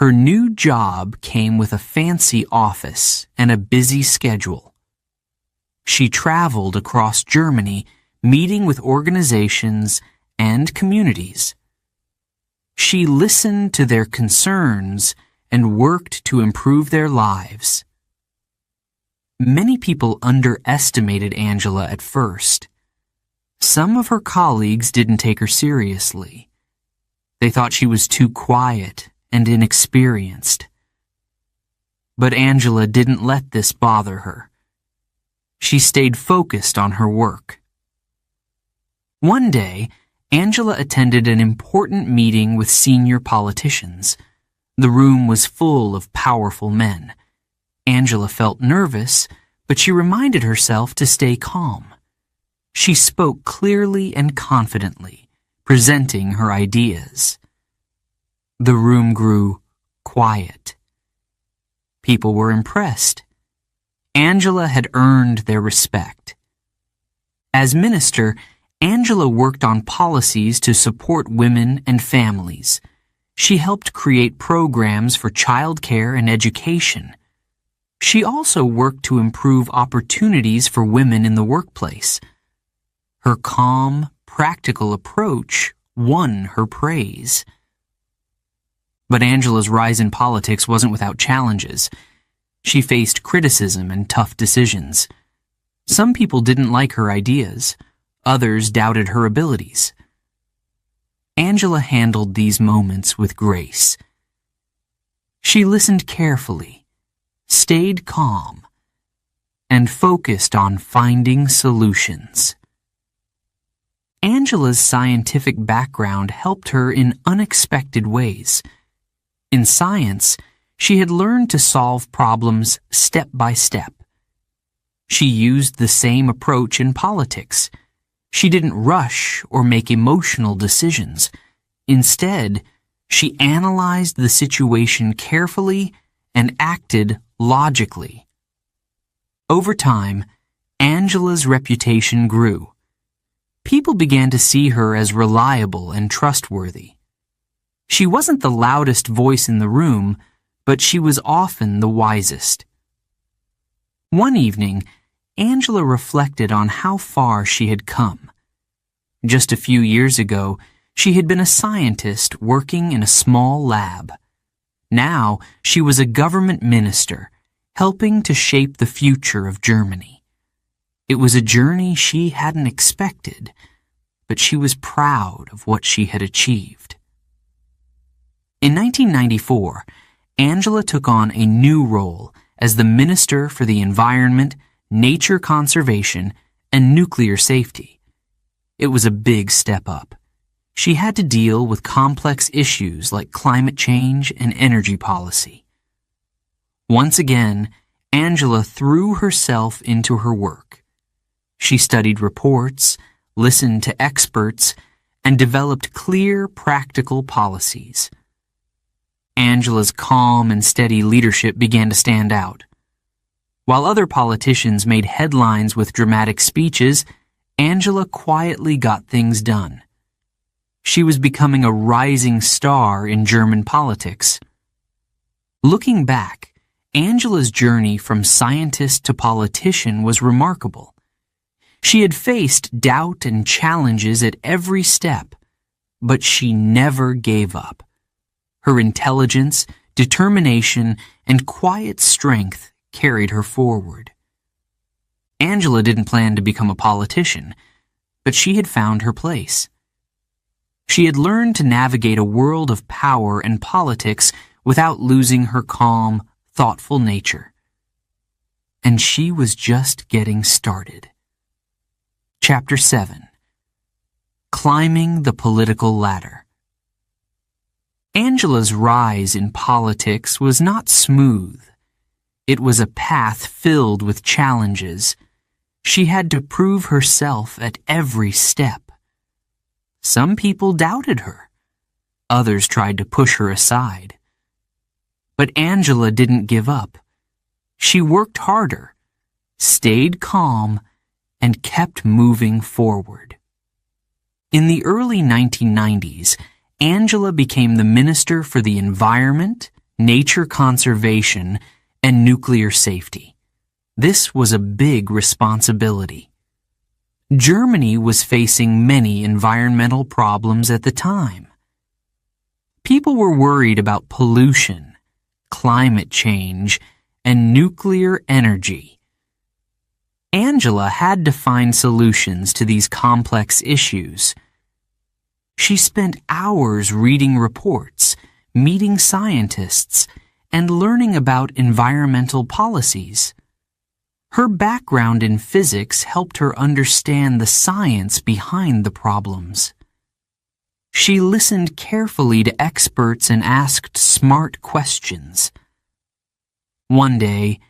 Her new job came with a fancy office and a busy schedule. She traveled across Germany, meeting with organizations and communities. She listened to their concerns and worked to improve their lives. Many people underestimated Angela at first. Some of her colleagues didn't take her seriously. They thought she was too quiet and inexperienced. But Angela didn't let this bother her. She stayed focused on her work. One day, Angela attended an important meeting with senior politicians. The room was full of powerful men. Angela felt nervous, but she reminded herself to stay calm. She spoke clearly and confidently, presenting her ideas. The room grew quiet. People were impressed. Angela had earned their respect. As minister, Angela worked on policies to support women and families. She helped create programs for childcare and education. She also worked to improve opportunities for women in the workplace. Her calm, practical approach won her praise. But Angela's rise in politics wasn't without challenges. She faced criticism and tough decisions. Some people didn't like her ideas. Others doubted her abilities. Angela handled these moments with grace. She listened carefully, stayed calm, and focused on finding solutions. Angela's scientific background helped her in unexpected ways. In science, she had learned to solve problems step by step. She used the same approach in politics. She didn't rush or make emotional decisions. Instead, she analyzed the situation carefully and acted logically. Over time, Angela's reputation grew. People began to see her as reliable and trustworthy. She wasn't the loudest voice in the room, but she was often the wisest. One evening, Angela reflected on how far she had come. Just a few years ago, she had been a scientist working in a small lab. Now, she was a government minister, helping to shape the future of Germany. It was a journey she hadn't expected, but she was proud of what she had achieved. In 1994, Angela took on a new role as the Minister for the Environment, Nature Conservation, and Nuclear Safety. It was a big step up. She had to deal with complex issues like climate change and energy policy. Once again, Angela threw herself into her work. She studied reports, listened to experts, and developed clear, practical policies. Angela's calm and steady leadership began to stand out. While other politicians made headlines with dramatic speeches, Angela quietly got things done. She was becoming a rising star in German politics. Looking back, Angela's journey from scientist to politician was remarkable. She had faced doubt and challenges at every step, but she never gave up. Her intelligence, determination, and quiet strength carried her forward. Angela didn't plan to become a politician, but she had found her place. She had learned to navigate a world of power and politics without losing her calm, thoughtful nature. And she was just getting started. Chapter 7. Climbing the Political Ladder. Angela's rise in politics was not smooth. It was a path filled with challenges. She had to prove herself at every step. Some people doubted her. Others tried to push her aside. But Angela didn't give up. She worked harder, stayed calm, and kept moving forward. In the early 1990s, Angela became the Minister for the Environment, Nature Conservation, and Nuclear Safety. This was a big responsibility. Germany was facing many environmental problems at the time. People were worried about pollution, climate change, and nuclear energy. Angela had to find solutions to these complex issues. She spent hours reading reports, meeting scientists, and learning about environmental policies. Her background in physics helped her understand the science behind the problems. She listened carefully to experts and asked smart questions. One day,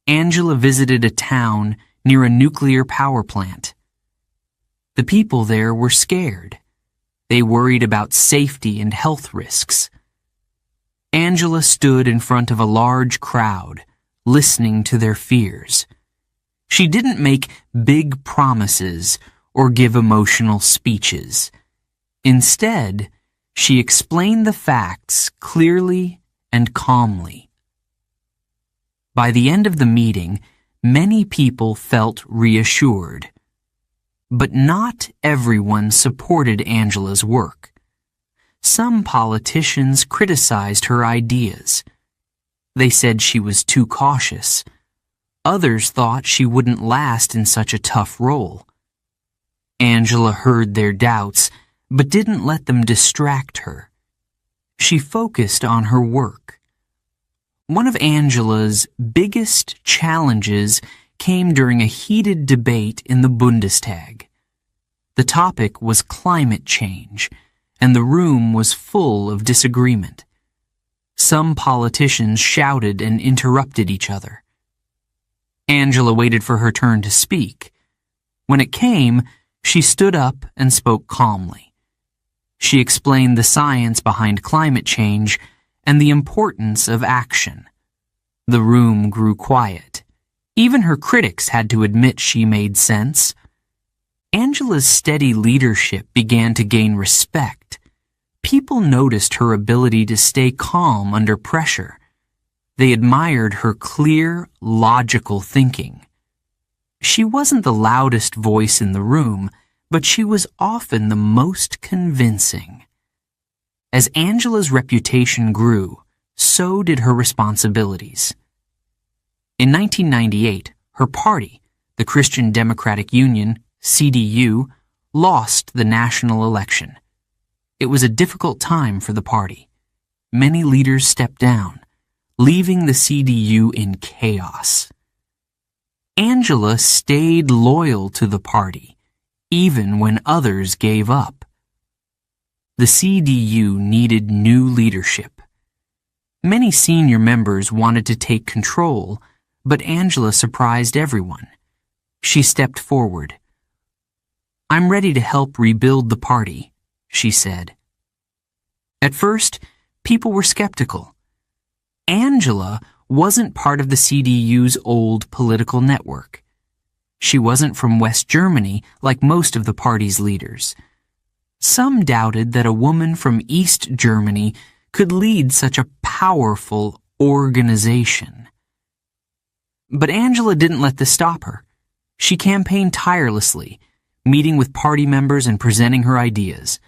Angela visited a town near a nuclear power plant. The people there were scared. They worried about safety and health risks. Angela stood in front of a large crowd, listening to their fears. She didn't make big promises or give emotional speeches. Instead, she explained the facts clearly and calmly. By the end of the meeting, many people felt reassured. But not everyone supported Angela's work. Some politicians criticized her ideas. They said she was too cautious. Others thought she wouldn't last in such a tough role. Angela heard their doubts, but didn't let them distract her. She focused on her work. One of Angela's biggest challenges came during a heated debate in the Bundestag. The topic was climate change, and the room was full of disagreement. Some politicians shouted and interrupted each other. Angela waited for her turn to speak. When it came, she stood up and spoke calmly. She explained the science behind climate change and the importance of action. The room grew quiet. Even her critics had to admit she made sense. Angela's steady leadership began to gain respect. People noticed her ability to stay calm under pressure. They admired her clear, logical thinking. She wasn't the loudest voice in the room, but she was often the most convincing. As Angela's reputation grew, so did her responsibilities. In 1998, her party, the Christian Democratic Union, CDU, lost the national election. It was a difficult time for the party. Many leaders stepped down, leaving the CDU in chaos. Angela stayed loyal to the party, even when others gave up. The CDU needed new leadership. Many senior members wanted to take control, but Angela surprised everyone. She stepped forward. "I'm ready to help rebuild the party," she said. At first, people were skeptical. Angela wasn't part of the CDU's old political network. She wasn't from West Germany like most of the party's leaders. Some doubted that a woman from East Germany could lead such a powerful organization. But Angela didn't let this stop her. She campaigned tirelessly, meeting with party members and presenting her ideas.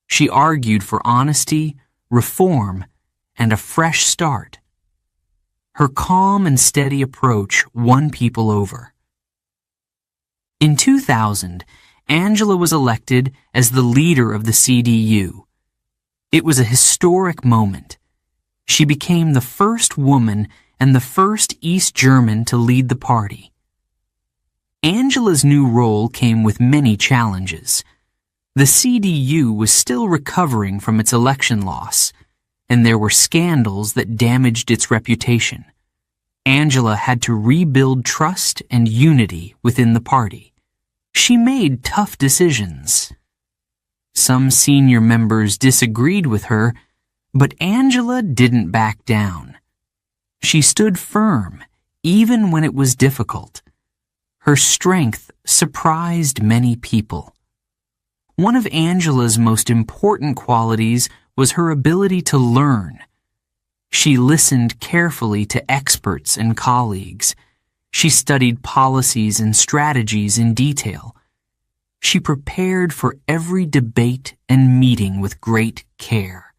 She argued for honesty, reform, and a fresh start. Her calm and steady approach won people over. In 2000, Angela was elected as the leader of the CDU. It was a historic moment. She became the first woman and the first East German to lead the party. Angela's new role came with many challenges. The CDU was still recovering from its election loss, and there were scandals that damaged its reputation. Angela had to rebuild trust and unity within the party. She made tough decisions. Some senior members disagreed with her, but Angela didn't back down. She stood firm, even when it was difficult. Her strength surprised many people. One of Angela's most important qualities was her ability to learn. She listened carefully to experts and colleagues. She studied policies and strategies in detail. She prepared for every debate and meeting with great care.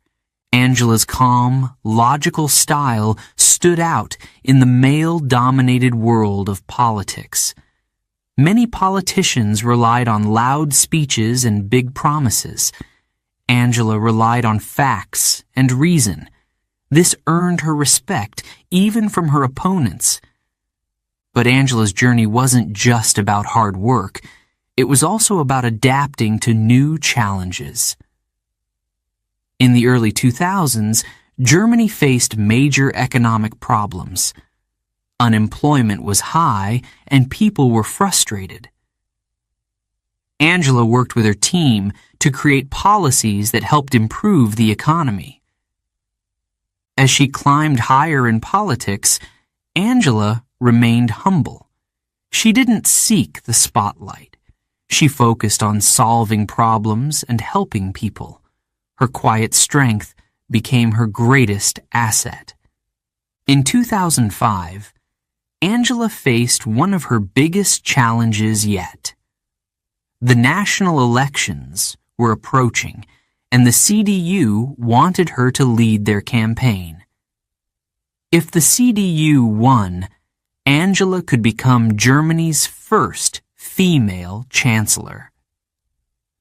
Angela's calm, logical style stood out in the male-dominated world of politics. Many politicians relied on loud speeches and big promises. Angela relied on facts and reason. This earned her respect, even from her opponents. But Angela's journey wasn't just about hard work. It was also about adapting to new challenges. In the early 2000s, Germany faced major economic problems. Unemployment was high, and people were frustrated. Angela worked with her team to create policies that helped improve the economy. As she climbed higher in politics, Angela remained humble. She didn't seek the spotlight. She focused on solving problems and helping people. Her quiet strength became her greatest asset. In 2005, Angela faced one of her biggest challenges yet. The national elections were approaching, and the CDU wanted her to lead their campaign. If the CDU won, Angela could become Germany's first female chancellor.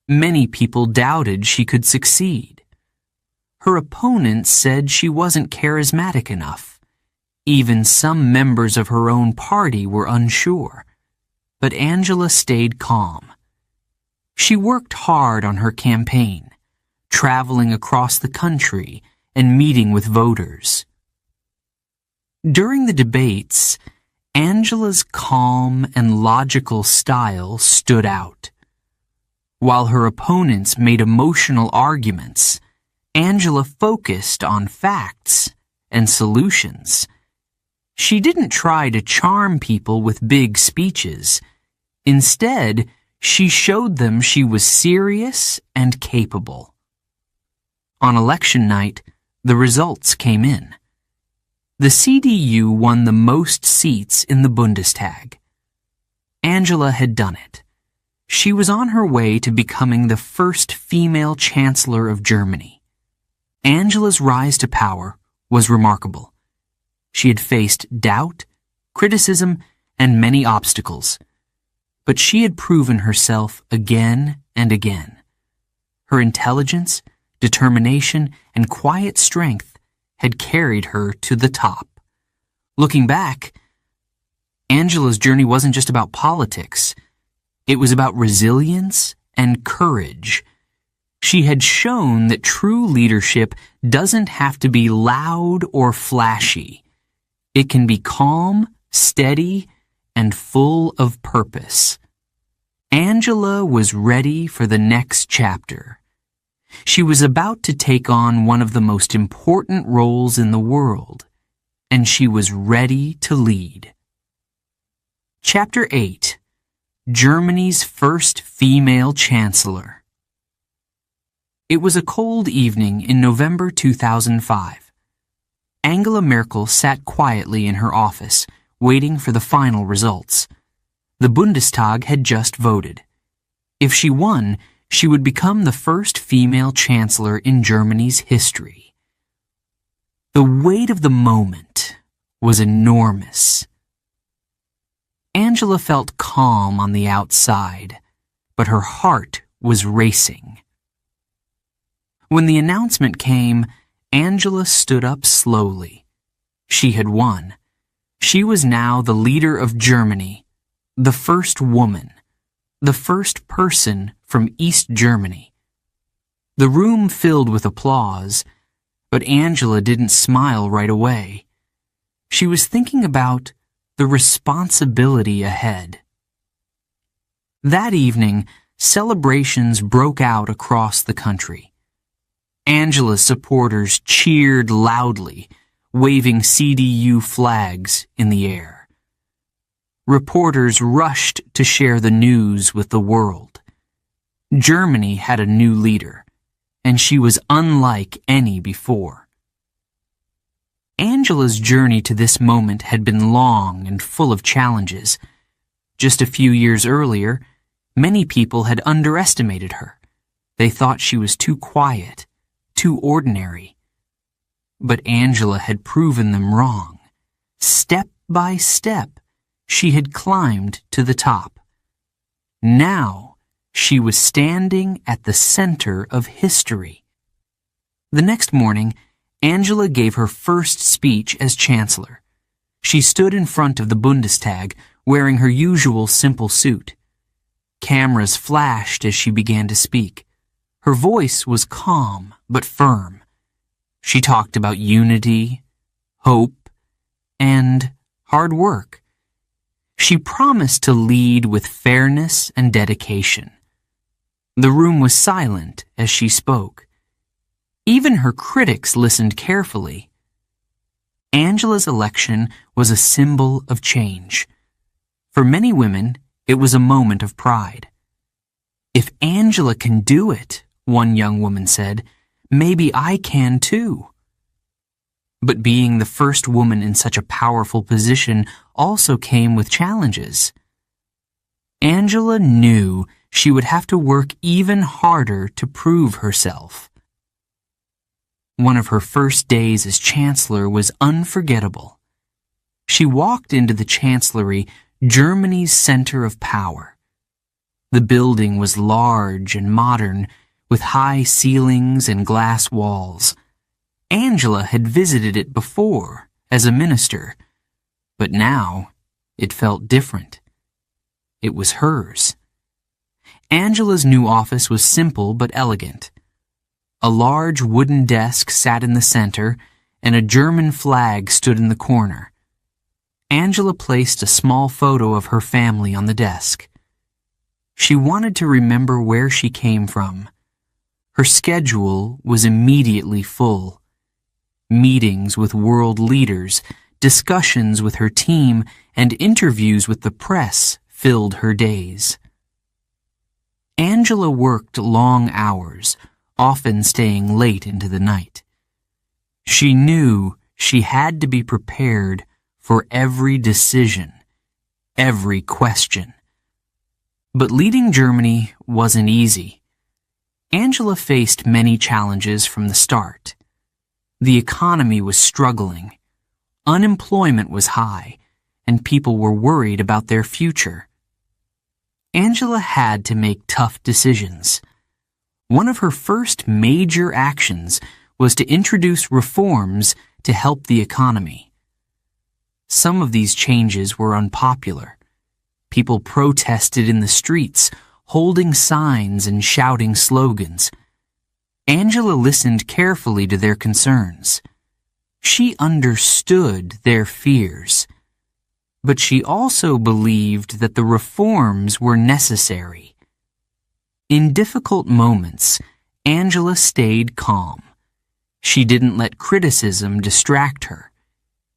Many people doubted she could succeed. Her opponents said she wasn't charismatic enough. Even some members of her own party were unsure. But Angela stayed calm. She worked hard on her campaign, traveling across the country and meeting with voters. During the debates, Angela's calm and logical style stood out. While her opponents made emotional arguments, Angela focused on facts and solutions. She didn't try to charm people with big speeches. Instead, she showed them she was serious and capable. On election night, the results came in. The CDU won the most seats in the Bundestag. Angela had done it. She was on her way to becoming the first female chancellor of Germany. Angela's rise to power was remarkable. She had faced doubt, criticism, and many obstacles. But she had proven herself again and again. Her intelligence, determination, and quiet strength had carried her to the top. Looking back, Angela's journey wasn't just about politics. It was about resilience and courage. She had shown that true leadership doesn't have to be loud or flashy. It can be calm, steady, and full of purpose. Angela was ready for the next chapter. She was about to take on one of the most important roles in the world, and she was ready to lead. Chapter 8: Germany's First Female Chancellor. It was a cold evening in November 2005. Angela Merkel sat quietly in her office, waiting for the final results. The Bundestag had just voted. If she won, she would become the first female chancellor in Germany's history. The weight of the moment was enormous. Angela felt calm on the outside, but her heart was racing. When the announcement came, Angela stood up slowly. She had won. She was now the leader of Germany, the first woman, the first person from East Germany. The room filled with applause, but Angela didn't smile right away. She was thinking about the responsibility ahead. That evening, celebrations broke out across the country. Angela's supporters cheered loudly, waving CDU flags in the air. Reporters rushed to share the news with the world. Germany had a new leader, and she was unlike any before. Angela's journey to this moment had been long and full of challenges. Just a few years earlier, many people had underestimated her. They thought she was too quiet, too ordinary. But Angela had proven them wrong. Step by step, she had climbed to the top. Now, she was standing at the center of history. The next morning, Angela gave her first speech as chancellor. She stood in front of the Bundestag, wearing her usual simple suit. Cameras flashed as she began to speak. Her voice was calm but firm. She talked about unity, hope, and hard work. She promised to lead with fairness and dedication. The room was silent as she spoke. Even her critics listened carefully. Angela's election was a symbol of change. For many women, it was a moment of pride. "If Angela can do it," one young woman said, "maybe I can too." But being the first woman in such a powerful position also came with challenges. Angela knew she would have to work even harder to prove herself. One of her first days as chancellor was unforgettable. She walked into the chancellery, Germany's center of power. The building was large and modern, with high ceilings and glass walls. Angela had visited it before as a minister, but now it felt different. It was hers. Angela's new office was simple but elegant. A large wooden desk sat in the center, and a German flag stood in the corner. Angela placed a small photo of her family on the desk. She wanted to remember where she came from. Her schedule was immediately full. Meetings with world leaders, discussions with her team, and interviews with the press filled her days. Angela worked long hours, often staying late into the night. She knew she had to be prepared for every decision, every question. But leading Germany wasn't easy. Angela faced many challenges from the start. The economy was struggling, unemployment was high, and people were worried about their future. Angela had to make tough decisions. One of her first major actions was to introduce reforms to help the economy. Some of these changes were unpopular. People protested in the streets, holding signs and shouting slogans. Angela listened carefully to their concerns. She understood their fears, but she also believed that the reforms were necessary. In difficult moments, Angela stayed calm. She didn't let criticism distract her.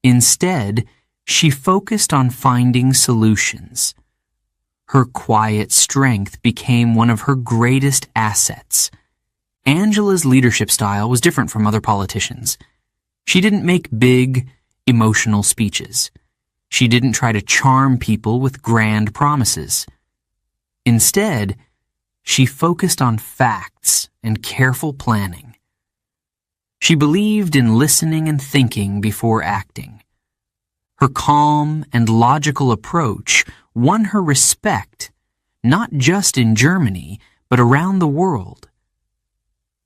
Instead, she focused on finding solutions. Her quiet strength became one of her greatest assets. Angela's leadership style was different from other politicians. She didn't make big, emotional speeches. She didn't try to charm people with grand promises. Instead, she focused on facts and careful planning. She believed in listening and thinking before acting. Her calm and logical approach won her respect, not just in Germany, but around the world.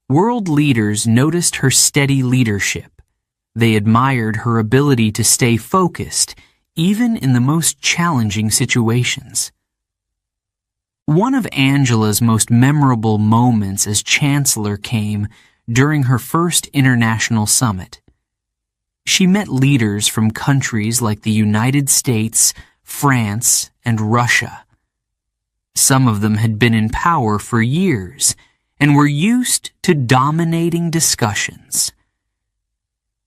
World leaders noticed her steady leadership. They admired her ability to stay focused, even in the most challenging situations. One of Angela's most memorable moments as Chancellor came during her first international summit. She met leaders from countries like the United States, France, and Russia. Some of them had been in power for years and were used to dominating discussions.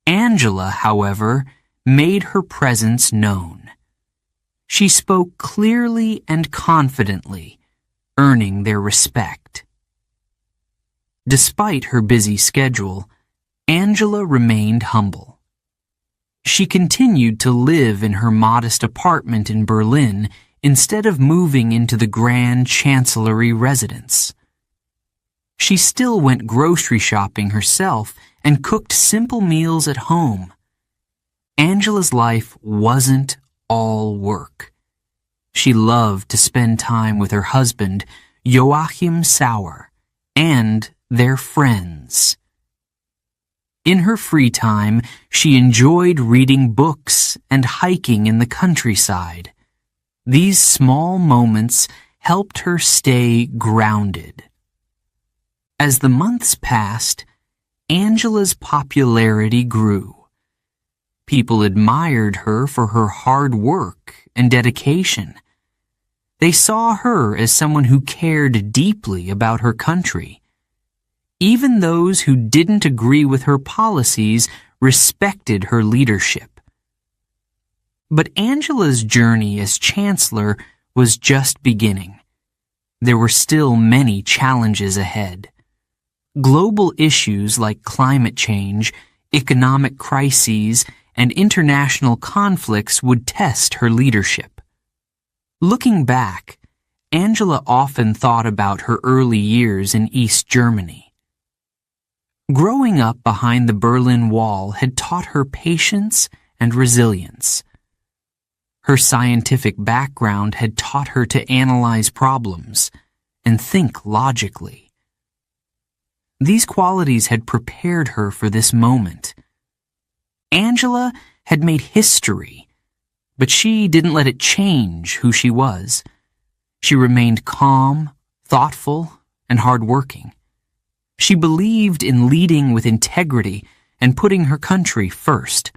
Angela, however, made her presence known. She spoke clearly and confidently, earning their respect. Despite her busy schedule, Angela remained humble. She continued to live in her modest apartment in Berlin instead of moving into the grand chancellery residence. She still went grocery shopping herself and cooked simple meals at home. Angela's life wasn't all work. She loved to spend time with her husband, Joachim Sauer, and their friends. In her free time, she enjoyed reading books and hiking in the countryside. These small moments helped her stay grounded. As the months passed, Angela's popularity grew. People admired her for her hard work and dedication. They saw her as someone who cared deeply about her country. Even those who didn't agree with her policies respected her leadership. But Angela's journey as Chancellor was just beginning. There were still many challenges ahead. Global issues like climate change, economic crises, and international conflicts would test her leadership. Looking back, Angela often thought about her early years in East Germany. Growing up behind the Berlin Wall had taught her patience and resilience. Her scientific background had taught her to analyze problems and think logically. These qualities had prepared her for this moment. Angela had made history, but she didn't let it change who she was. She remained calm, thoughtful, and hardworking. She believed in leading with integrity and putting her country first.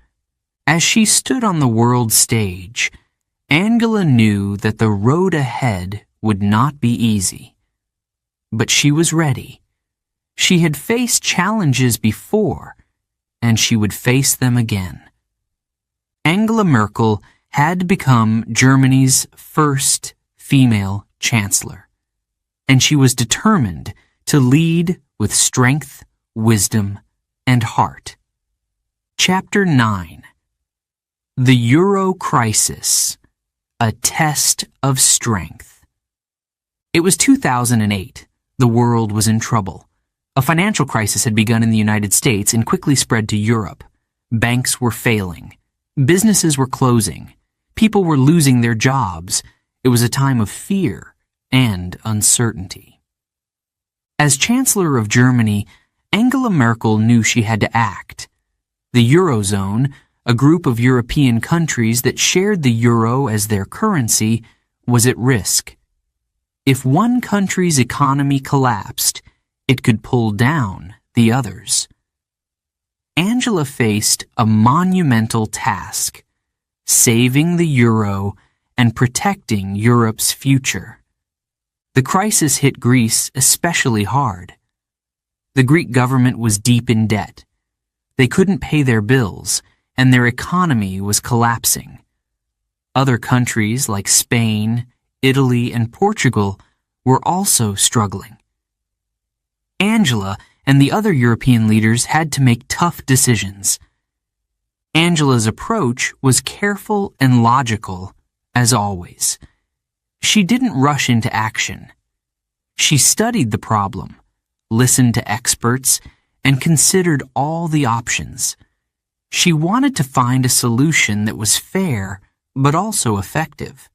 As she stood on the world stage, Angela knew that the road ahead would not be easy. But she was ready. She had faced challenges before, and she would face them again. Angela Merkel had become Germany's first female chancellor, and she was determined to lead with strength, wisdom, and heart. Chapter 9. The Euro Crisis, a Test of Strength. It was 2008. The world was in trouble. A financial crisis had begun in the United States and quickly spread to Europe. Banks were failing. Businesses were closing. People were losing their jobs. It was a time of fear and uncertainty. As Chancellor of Germany, Angela Merkel knew she had to act. The Eurozone, a group of European countries that shared the euro as their currency, was at risk. If one country's economy collapsed, it could pull down the others. Angela faced a monumental task: saving the euro and protecting Europe's future. The crisis hit Greece especially hard. The Greek government was deep in debt. They couldn't pay their bills, and their economy was collapsing. Other countries like Spain, Italy, and Portugal were also struggling. Angela and the other European leaders had to make tough decisions. Angela's approach was careful and logical, as always. She didn't rush into action. She studied the problem, listened to experts, and considered all the options. She wanted to find a solution that was fair, but also effective.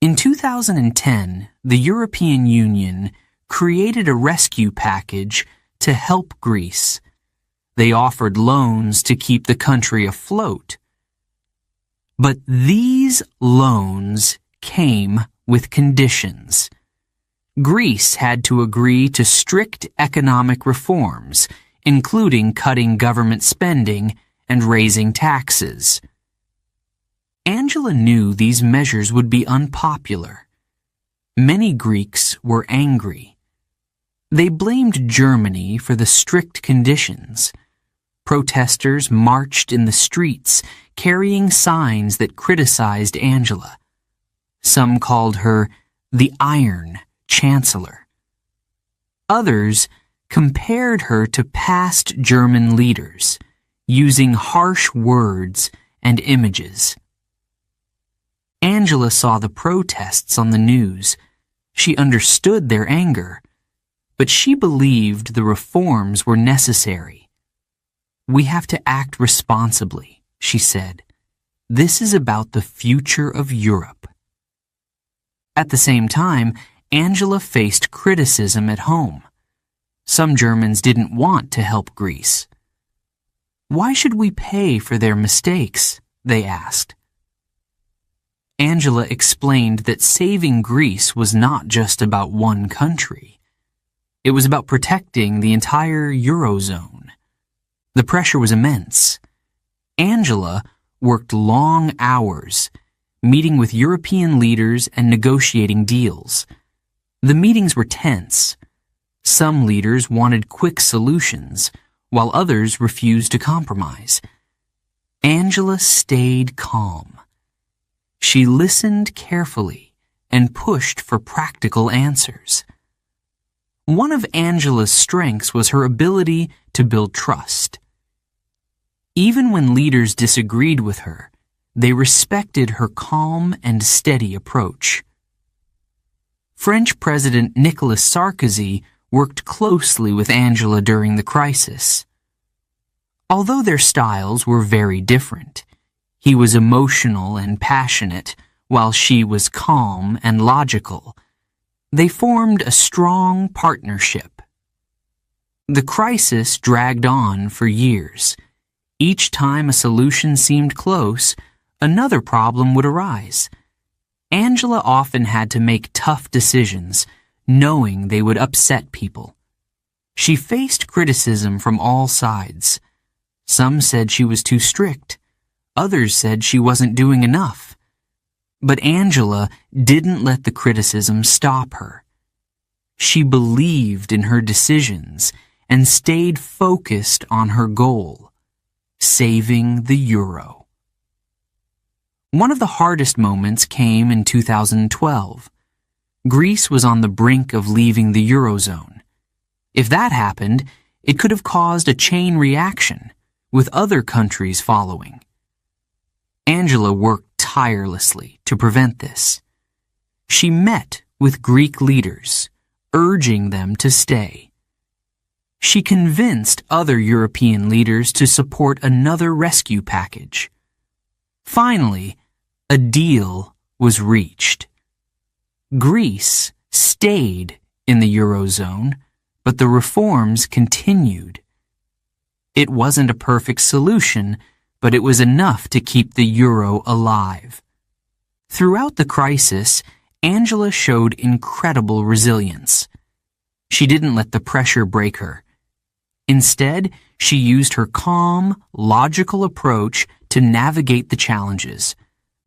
In 2010, the European Union created a rescue package to help Greece. They offered loans to keep the country afloat. But these loans came with conditions. Greece had to agree to strict economic reforms, including cutting government spending and raising taxes. Angela knew these measures would be unpopular. Many Greeks were angry. They blamed Germany for the strict conditions. Protesters marched in the streets, carrying signs that criticized Angela. Some called her the Iron Chancellor. Others compared her to past German leaders, using harsh words and images. Angela saw the protests on the news. She understood their anger, but she believed the reforms were necessary. "We have to act responsibly," she said. "This is about the future of Europe." At the same time, Angela faced criticism at home. Some Germans didn't want to help Greece. "Why should we pay for their mistakes?" they asked. Angela explained that saving Greece was not just about one country. It was about protecting the entire Eurozone. The pressure was immense. Angela worked long hours, meeting with European leaders and negotiating deals. The meetings were tense. Some leaders wanted quick solutions, while others refused to compromise. Angela stayed calm. She listened carefully and pushed for practical answers. One of Angela's strengths was her ability to build trust. Even when leaders disagreed with her, they respected her calm and steady approach. French President Nicolas Sarkozy worked closely with Angela during the crisis. Although their styles were very different, he was emotional and passionate, while she was calm and logical. They formed a strong partnership. The crisis dragged on for years. Each time a solution seemed close, another problem would arise. Angela often had to make tough decisions, knowing they would upset people. She faced criticism from all sides. Some said she was too strict. Others said she wasn't doing enough. But Angela didn't let the criticism stop her. She believed in her decisions and stayed focused on her goal: saving the euro. One of the hardest moments came in 2012. Greece was on the brink of leaving the Eurozone. If that happened, it could have caused a chain reaction, with other countries following. Angela worked tirelessly to prevent this. She met with Greek leaders, urging them to stay. She convinced other European leaders to support another rescue package. Finally, a deal was reached. Greece stayed in the Eurozone, but the reforms continued. It wasn't a perfect solution, but it was enough to keep the euro alive. Throughout the crisis, Angela showed incredible resilience. She didn't let the pressure break her. Instead, she used her calm, logical approach to navigate the challenges.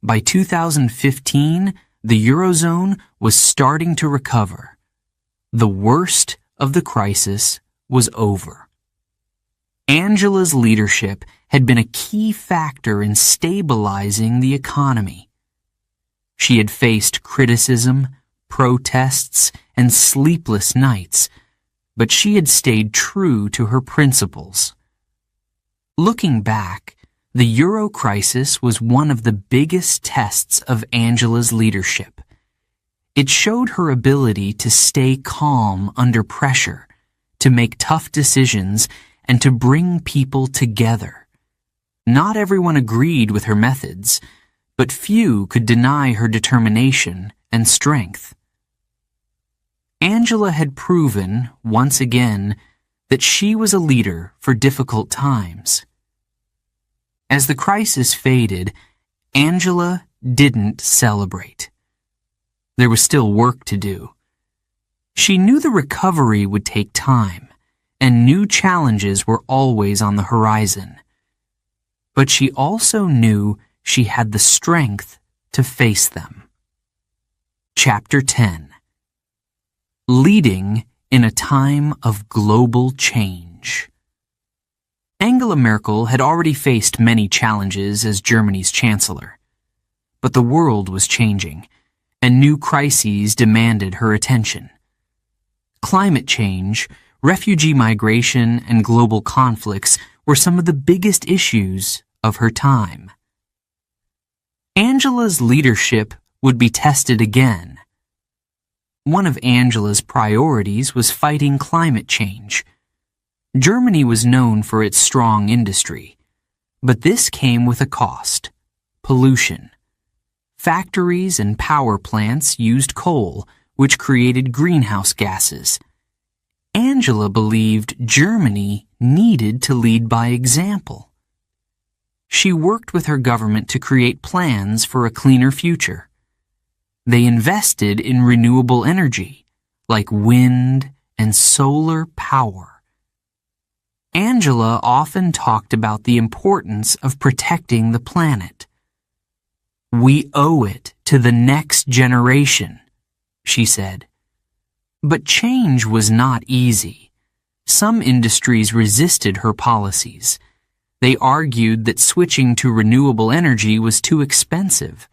By 2015, the Eurozone was starting to recover. The worst of the crisis was over. Angela's leadership had been a key factor in stabilizing the economy. She had faced criticism, protests, and sleepless nights, but she had stayed true to her principles. Looking back, the Euro crisis was one of the biggest tests of Angela's leadership. It showed her ability to stay calm under pressure, to make tough decisions, and to bring people together. Not everyone agreed with her methods, but few could deny her determination and strength. Angela had proven, once again, that she was a leader for difficult times. As the crisis faded, Angela didn't celebrate. There was still work to do. She knew the recovery would take time, and new challenges were always on the horizon. But she also knew she had the strength to face them. Chapter 10. Leading in a Time of Global Change. Angela Merkel had already faced many challenges as Germany's chancellor. But the world was changing, and new crises demanded her attention. Climate change, refugee migration, and global conflicts were some of the biggest issues of her time. Angela's leadership would be tested again. One of Angela's priorities was fighting climate change. Germany was known for its strong industry, but this came with a cost: pollution. Factories and power plants used coal, which created greenhouse gases. Angela believed Germany needed to lead by example. She worked with her government to create plans for a cleaner future. They invested in renewable energy, like wind and solar power. Angela often talked about the importance of protecting the planet. "We owe it to the next generation," she said. But change was not easy. Some industries resisted her policies. They argued that switching to renewable energy was too expensive.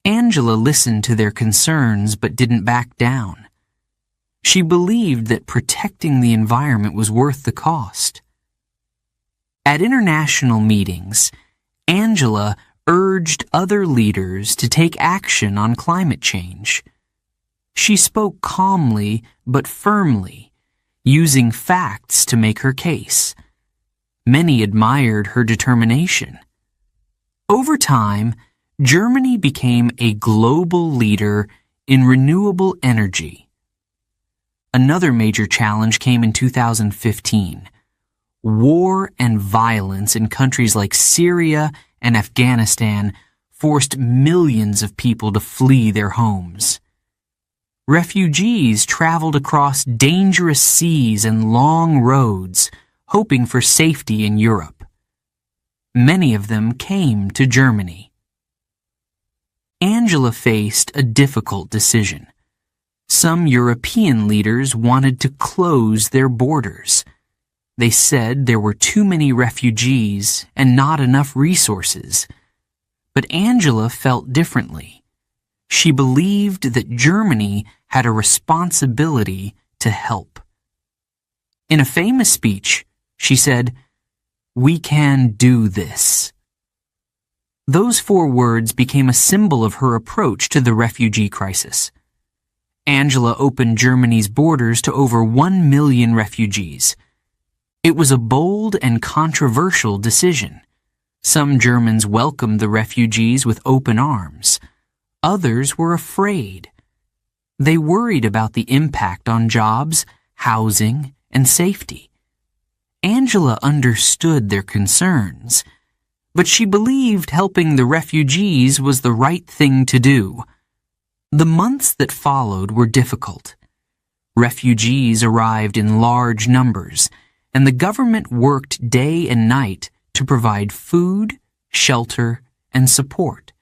Angela listened to their concerns but didn't back down. She believed that protecting the environment was worth the cost. At international meetings, Angela urged other leaders to take action on climate change. She spoke calmly but firmly, using facts to make her case. Many admired her determination. Over time, Germany became a global leader in renewable energy. Another major challenge came in 2015. War and violence in countries like Syria and Afghanistan forced millions of people to flee their homes. Refugees traveled across dangerous seas and long roads, hoping for safety in Europe. Many of them came to Germany. Angela faced a difficult decision. Some European leaders wanted to close their borders. They said there were too many refugees and not enough resources. But Angela felt differently. She believed that Germany had a responsibility to help. In a famous speech, she said, "We can do this." Those 4 words became a symbol of her approach to the refugee crisis. Angela opened Germany's borders to over 1 million refugees. It was a bold and controversial decision. Some Germans welcomed the refugees with open arms. Others were afraid. They worried about the impact on jobs, housing, and safety. Angela understood their concerns, but she believed helping the refugees was the right thing to do. The months that followed were difficult. Refugees arrived in large numbers, and the government worked day and night to provide food, shelter, and support.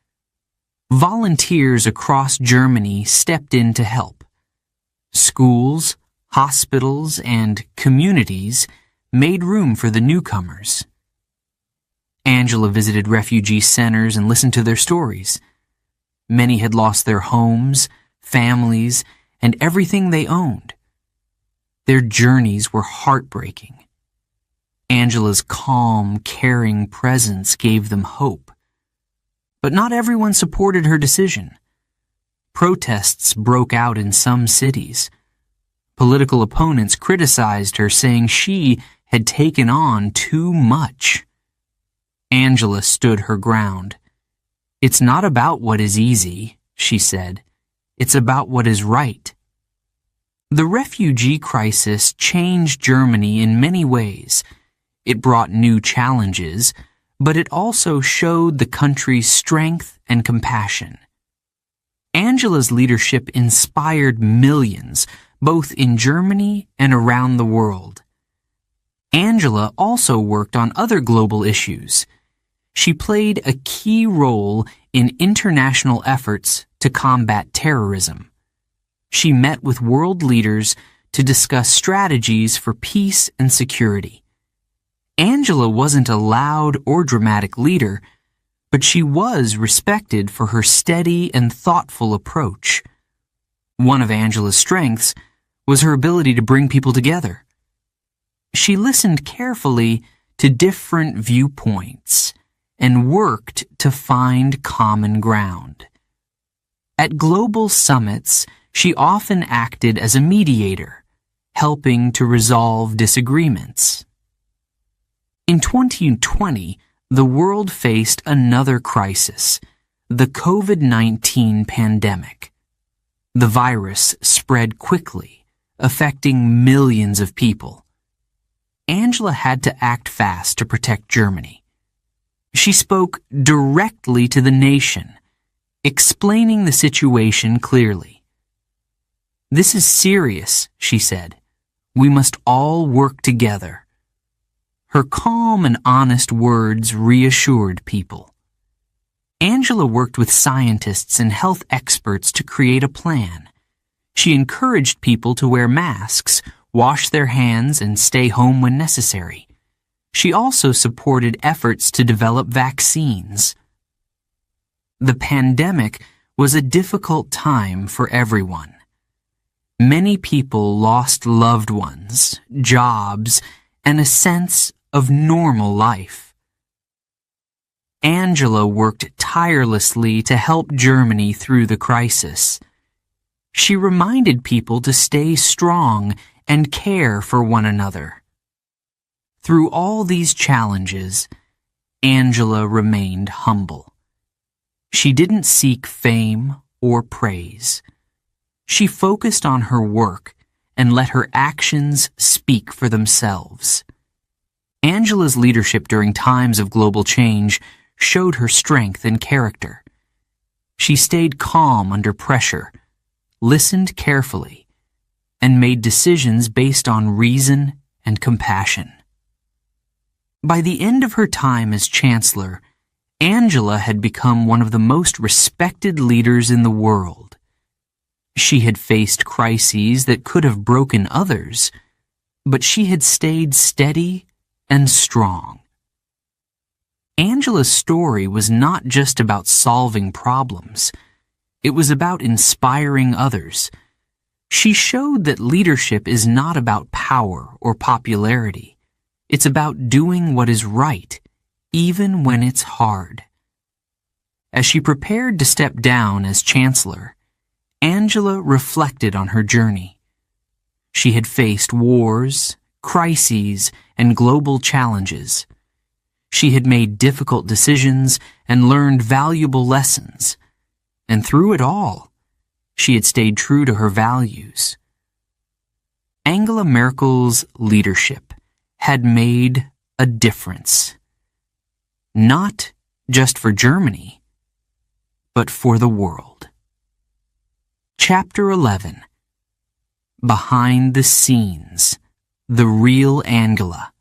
Volunteers across Germany stepped in to help. Schools, hospitals, and communities made room for the newcomers. Angela visited refugee centers and listened to their stories. Many had lost their homes, families, and everything they owned. Their journeys were heartbreaking. Angela's calm, caring presence gave them hope. But not everyone supported her decision. Protests broke out in some cities. Political opponents criticized her, saying she had taken on too much. Angela stood her ground. "It's not about what is easy," she said. "It's about what is right." The refugee crisis changed Germany in many ways. It brought new challenges, but it also showed the country's strength and compassion. Angela's leadership inspired millions, both in Germany and around the world. Angela also worked on other global issues. She played a key role in international efforts to combat terrorism. She met with world leaders to discuss strategies for peace and security. Angela wasn't a loud or dramatic leader, but she was respected for her steady and thoughtful approach. One of Angela's strengths was her ability to bring people together. She listened carefully to different viewpoints and worked to find common ground. At global summits, she often acted as a mediator, helping to resolve disagreements. In 2020, the world faced another crisis, the COVID-19 pandemic. The virus spread quickly, affecting millions of people. Angela had to act fast to protect Germany. She spoke directly to the nation, explaining the situation clearly. "This is serious," she said. "We must all work together." Her calm and honest words reassured people. Angela worked with scientists and health experts to create a plan. She encouraged people to wear masks, wash their hands, and stay home when necessary. She also supported efforts to develop vaccines. The pandemic was a difficult time for everyone. Many people lost loved ones, jobs, and a sense of normal life. Angela worked tirelessly to help Germany through the crisis. She reminded people to stay strong and care for one another. Through all these challenges, Angela remained humble. She didn't seek fame or praise. She focused on her work and let her actions speak for themselves. Angela's leadership during times of global change showed her strength and character. She stayed calm under pressure, listened carefully, and made decisions based on reason and compassion. By the end of her time as Chancellor, Angela had become one of the most respected leaders in the world. She had faced crises that could have broken others, but she had stayed steady and strong. Angela's story was not just about solving problems. It was about inspiring others. She showed that leadership is not about power or popularity. It's about doing what is right, even when it's hard. As she prepared to step down as chancellor, Angela reflected on her journey. She had faced wars, crises, and global challenges. She had made difficult decisions and learned valuable lessons. And through it all, she had stayed true to her values. Angela Merkel's leadership had made a difference. Not just for Germany, but for the world. Chapter 11. Behind the Scenes. The Real Angela.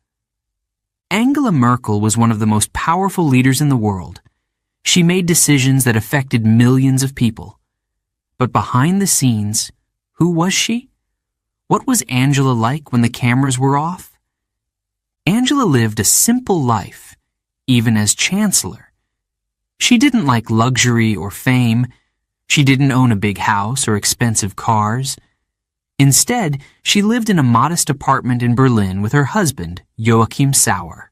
Angela Merkel was one of the most powerful leaders in the world. She made decisions that affected millions of people. But behind the scenes, who was she? What was Angela like when the cameras were off? Angela lived a simple life, even as chancellor. She didn't like luxury or fame. She didn't own a big house or expensive cars. Instead, she lived in a modest apartment in Berlin with her husband, Joachim Sauer.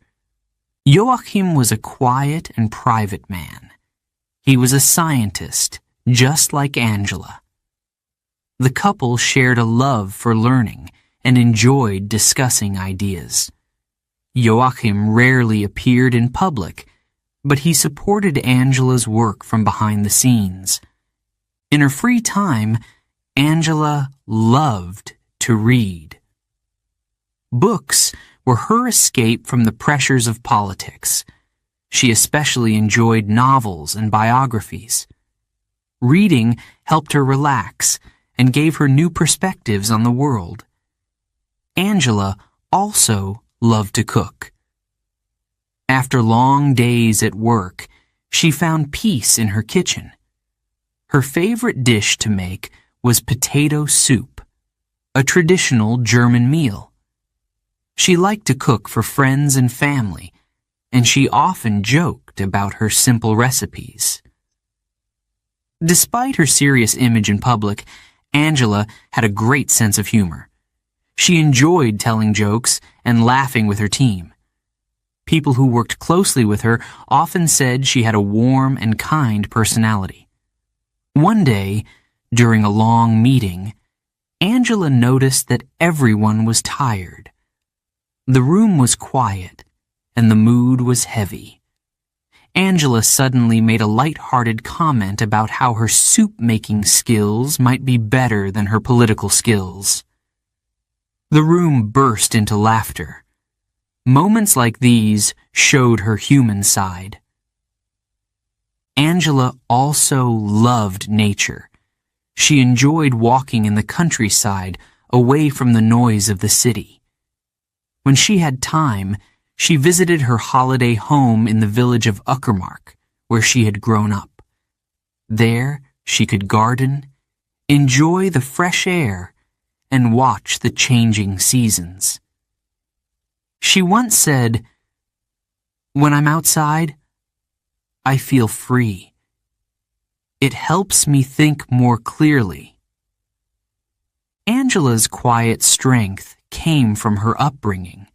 Joachim was a quiet and private man. He was a scientist, just like Angela. The couple shared a love for learning and enjoyed discussing ideas. Joachim rarely appeared in public, but he supported Angela's work from behind the scenes. In her free time, Angela loved to read. Books were her escape from the pressures of politics. She especially enjoyed novels and biographies. Reading helped her relax and gave her new perspectives on the world. Angela also loved to cook. After long days at work, she found peace in her kitchen. Her favorite dish to make was potato soup, a traditional German meal. She liked to cook for friends and family, and she often joked about her simple recipes. Despite her serious image in public, Angela had a great sense of humor. She enjoyed telling jokes and laughing with her team. People who worked closely with her often said she had a warm and kind personality. One day, during a long meeting, Angela noticed that everyone was tired. The room was quiet, and the mood was heavy. Angela suddenly made a light-hearted comment about how her soup-making skills might be better than her political skills. The room burst into laughter. Moments like these showed her human side. Angela also loved nature. She enjoyed walking in the countryside away from the noise of the city. When she had time, she visited her holiday home in the village of Uckermark, where she had grown up. There, she could garden, enjoy the fresh air, and watch the changing seasons. She once said, "When I'm outside, I feel free. It helps me think more clearly." Angela's quiet strength came from her upbringing.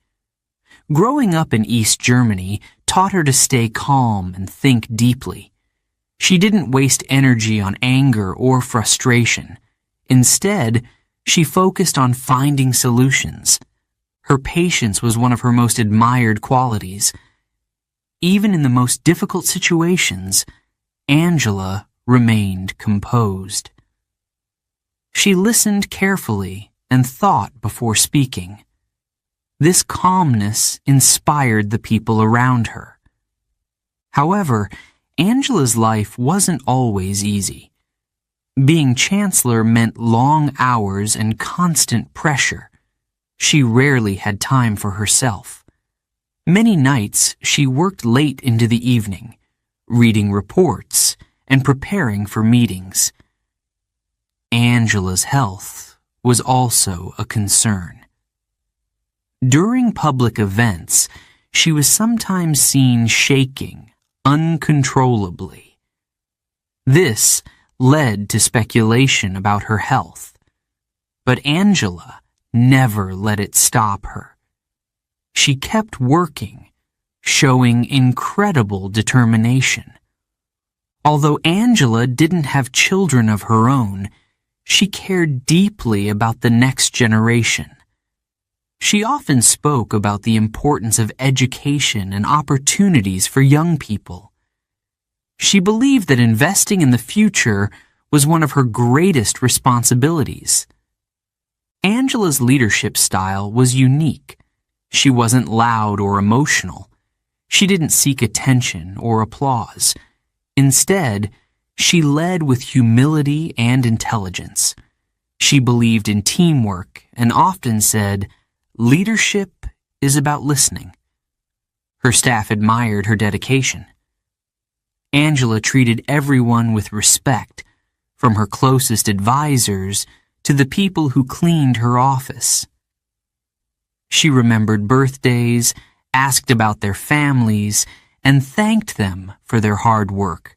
Growing up in East Germany taught her to stay calm and think deeply. She didn't waste energy on anger or frustration. Instead, she focused on finding solutions. Her patience was one of her most admired qualities. Even in the most difficult situations, Angela remained composed. She listened carefully and thought before speaking. This calmness inspired the people around her. However, Angela's life wasn't always easy. Being chancellor meant long hours and constant pressure. She rarely had time for herself. Many nights she worked late into the evening, reading reports and preparing for meetings. Angela's health was also a concern. During public events, she was sometimes seen shaking uncontrollably. This led to speculation about her health, but Angela never let it stop her. She kept working, showing incredible determination. Although Angela didn't have children of her own, she cared deeply about the next generation. She often spoke about the importance of education and opportunities for young people. She believed that investing in the future was one of her greatest responsibilities. Angela's leadership style was unique. She wasn't loud or emotional. She didn't seek attention or applause. Instead, she led with humility and intelligence. She believed in teamwork and often said, "Leadership is about listening." Her staff admired her dedication. Angela treated everyone with respect, from her closest advisors to the people who cleaned her office. She remembered birthdays, asked about their families, and thanked them for their hard work.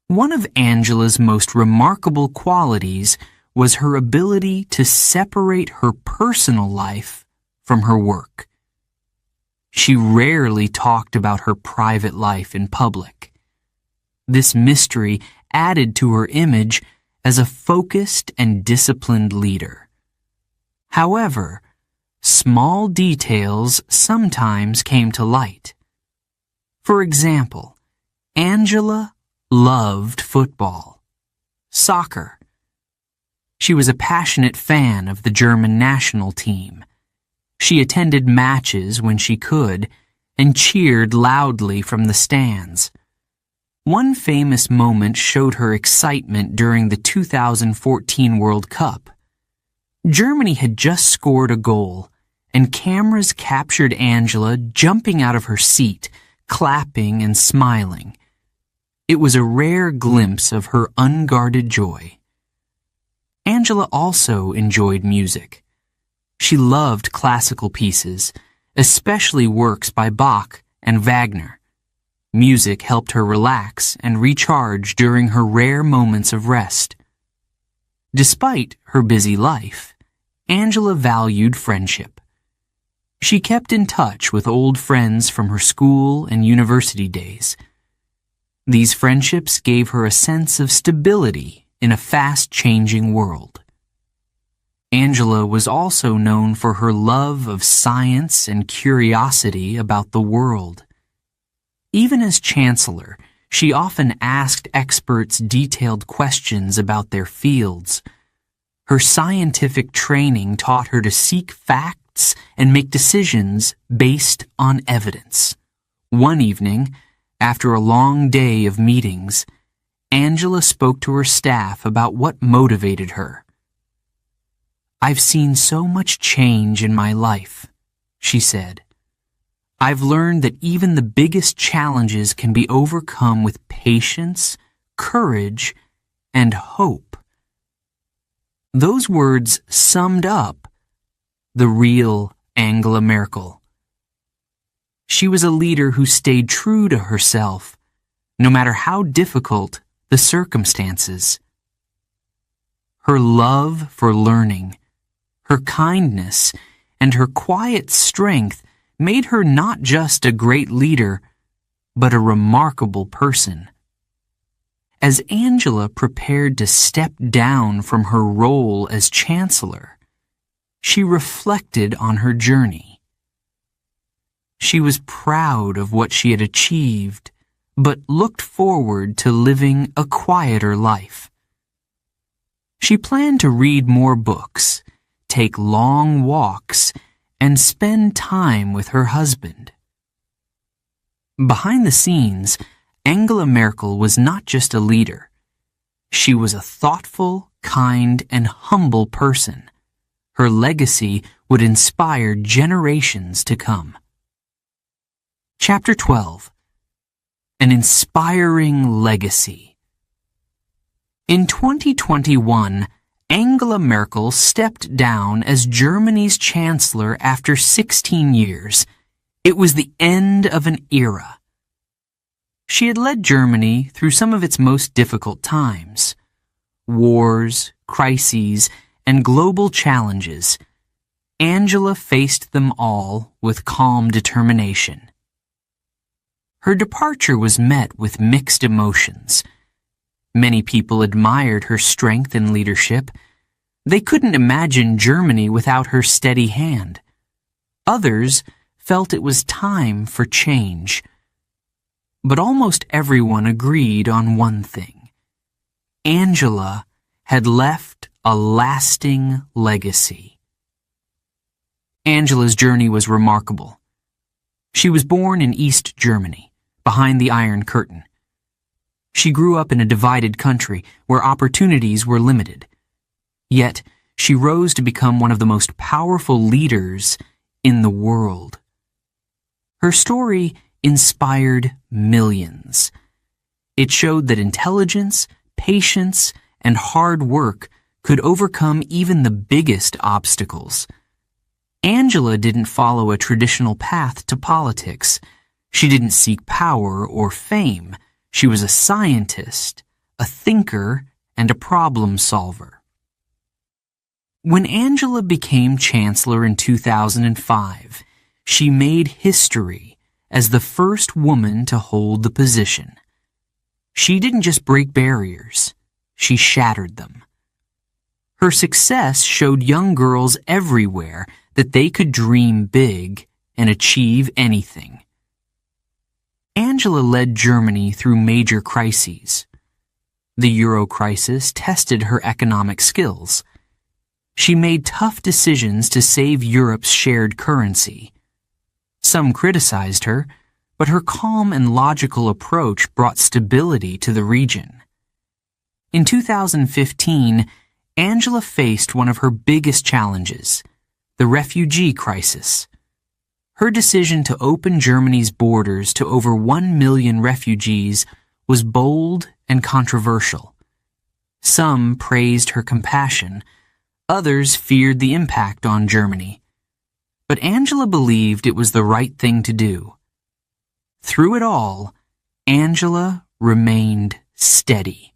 One of Angela's most remarkable qualities was her ability to separate her personal life from her work. She rarely talked about her private life in public. This mystery added to her image as a focused and disciplined leader. However, small details sometimes came to light. For example, Angela loved football, soccer. She was a passionate fan of the German national team. She attended matches when she could and cheered loudly from the stands. One famous moment showed her excitement during the 2014 World Cup. Germany had just scored a goal, and cameras captured Angela jumping out of her seat, clapping and smiling. It was a rare glimpse of her unguarded joy. Angela also enjoyed music. She loved classical pieces, especially works by Bach and Wagner. Music helped her relax and recharge during her rare moments of rest. Despite her busy life, Angela valued friendship. She kept in touch with old friends from her school and university days. These friendships gave her a sense of stability in a fast-changing world. Angela was also known for her love of science and curiosity about the world. Even as chancellor, she often asked experts detailed questions about their fields. Her scientific training taught her to seek facts and make decisions based on evidence. One evening, after a long day of meetings, Angela spoke to her staff about what motivated her. "I've seen so much change in my life," she said. "I've learned that even the biggest challenges can be overcome with patience, courage, and hope." Those words summed up the real Angela Merkel. She was a leader who stayed true to herself, no matter how difficult the circumstances. Her love for learning, her kindness, and her quiet strength made her not just a great leader, but a remarkable person. As Angela prepared to step down from her role as chancellor, she reflected on her journey. She was proud of what she had achieved, but looked forward to living a quieter life. She planned to read more books, take long walks, and spend time with her husband. Behind the scenes, Angela Merkel was not just a leader. She was a thoughtful, kind, and humble person. Her legacy would inspire generations to come. Chapter 12. An Inspiring Legacy. In 2021, Angela Merkel stepped down as Germany's chancellor after 16 years. It was the end of an era. She had led Germany through some of its most difficult times: wars, crises, and global challenges. Angela faced them all with calm determination. Her departure was met with mixed emotions. Many people admired her strength and leadership. They couldn't imagine Germany without her steady hand. Others felt it was time for change. But almost everyone agreed on one thing. Angela had left a lasting legacy. Angela's journey was remarkable. She was born in East Germany, behind the Iron Curtain. She grew up in a divided country where opportunities were limited. Yet, she rose to become one of the most powerful leaders in the world. Her story inspired millions. It showed that intelligence, patience, and hard work could overcome even the biggest obstacles. Angela didn't follow a traditional path to politics. She didn't seek power or fame. She was a scientist, a thinker, and a problem solver. When Angela became chancellor in 2005, she made history as the first woman to hold the position. She didn't just break barriers, she shattered them. Her success showed young girls everywhere that they could dream big and achieve anything. Angela led Germany through major crises. The Euro crisis tested her economic skills. She made tough decisions to save Europe's shared currency. Some criticized her, but her calm and logical approach brought stability to the region. In 2015, Angela faced one of her biggest challenges, the refugee crisis. Her decision to open Germany's borders to over 1 million refugees was bold and controversial. Some praised her compassion, others feared the impact on Germany. But Angela believed it was the right thing to do. Through it all, Angela remained steady.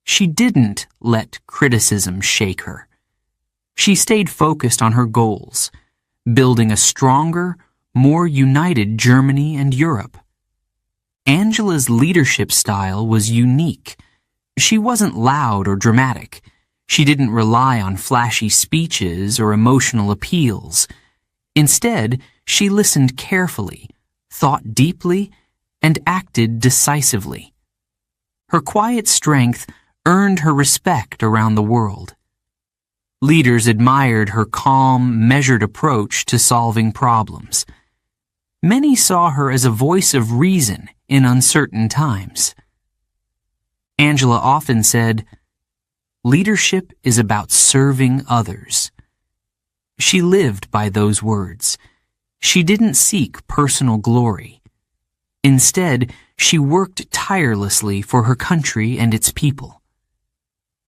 She didn't let criticism shake her. She stayed focused on her goals, building a stronger, more united Germany and Europe. Angela's leadership style was unique. She wasn't loud or dramatic. She didn't rely on flashy speeches or emotional appeals. Instead, she listened carefully, thought deeply, and acted decisively. Her quiet strength earned her respect around the world. Leaders admired her calm, measured approach to solving problems. Many saw her as a voice of reason in uncertain times. Angela often said, "Leadership is about serving others." She lived by those words. She didn't seek personal glory. Instead, she worked tirelessly for her country and its people.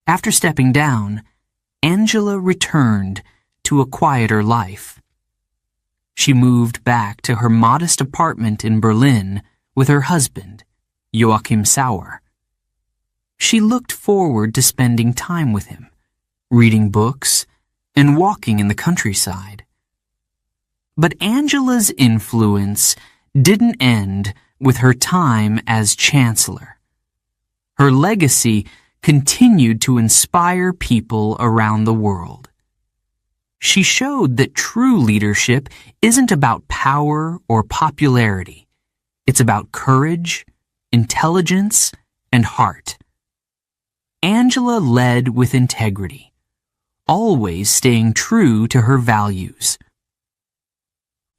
After stepping down, Angela returned to a quieter life. She moved back to her modest apartment in Berlin with her husband, Joachim Sauer. She looked forward to spending time with him, reading books, and walking in the countryside. But Angela's influence didn't end with her time as chancellor. Her legacy continued to inspire people around the world. She showed that true leadership isn't about power or popularity. It's about courage, intelligence, and heart. Angela led with integrity, always staying true to her values.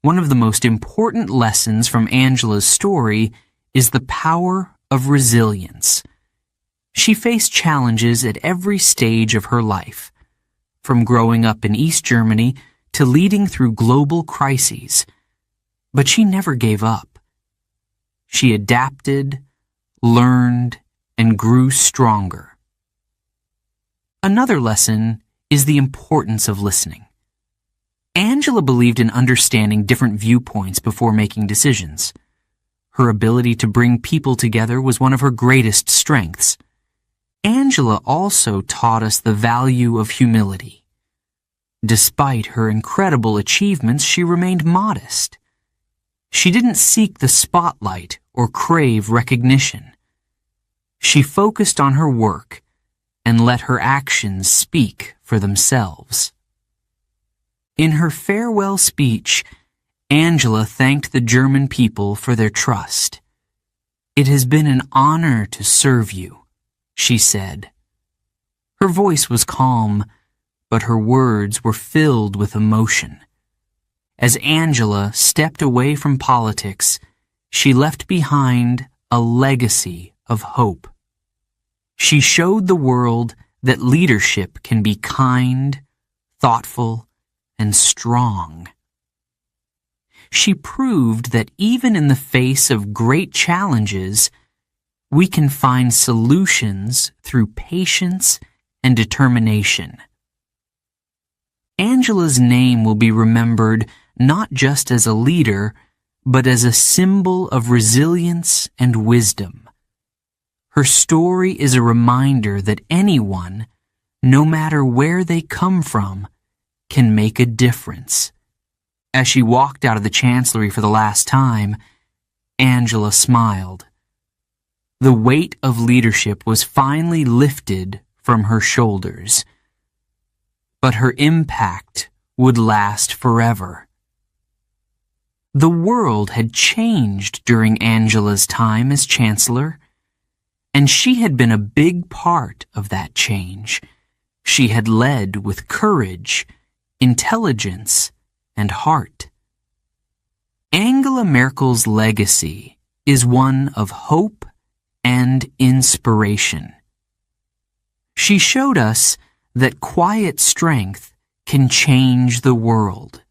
One of the most important lessons from Angela's story is the power of resilience. She faced challenges at every stage of her life, from growing up in East Germany to leading through global crises. But she never gave up. She adapted, learned, and grew stronger. Another lesson is the importance of listening. Angela believed in understanding different viewpoints before making decisions. Her ability to bring people together was one of her greatest strengths. Angela also taught us the value of humility. Despite her incredible achievements, she remained modest. She didn't seek the spotlight or crave recognition. She focused on her work and let her actions speak for themselves. In her farewell speech, Angela thanked the German people for their trust. "It has been an honor to serve you," she said. Her voice was calm, but her words were filled with emotion. As Angela stepped away from politics, she left behind a legacy of hope. She showed the world that leadership can be kind, thoughtful, and strong. She proved that even in the face of great challenges, we can find solutions through patience and determination. Angela's name will be remembered not just as a leader, but as a symbol of resilience and wisdom. Her story is a reminder that anyone, no matter where they come from, can make a difference. As she walked out of the Chancellery for the last time, Angela smiled. The weight of leadership was finally lifted from her shoulders. But her impact would last forever. The world had changed during Angela's time as Chancellor, and she had been a big part of that change. She had led with courage, intelligence, and heart. Angela Merkel's legacy is one of hope and inspiration. She showed us that quiet strength can change the world.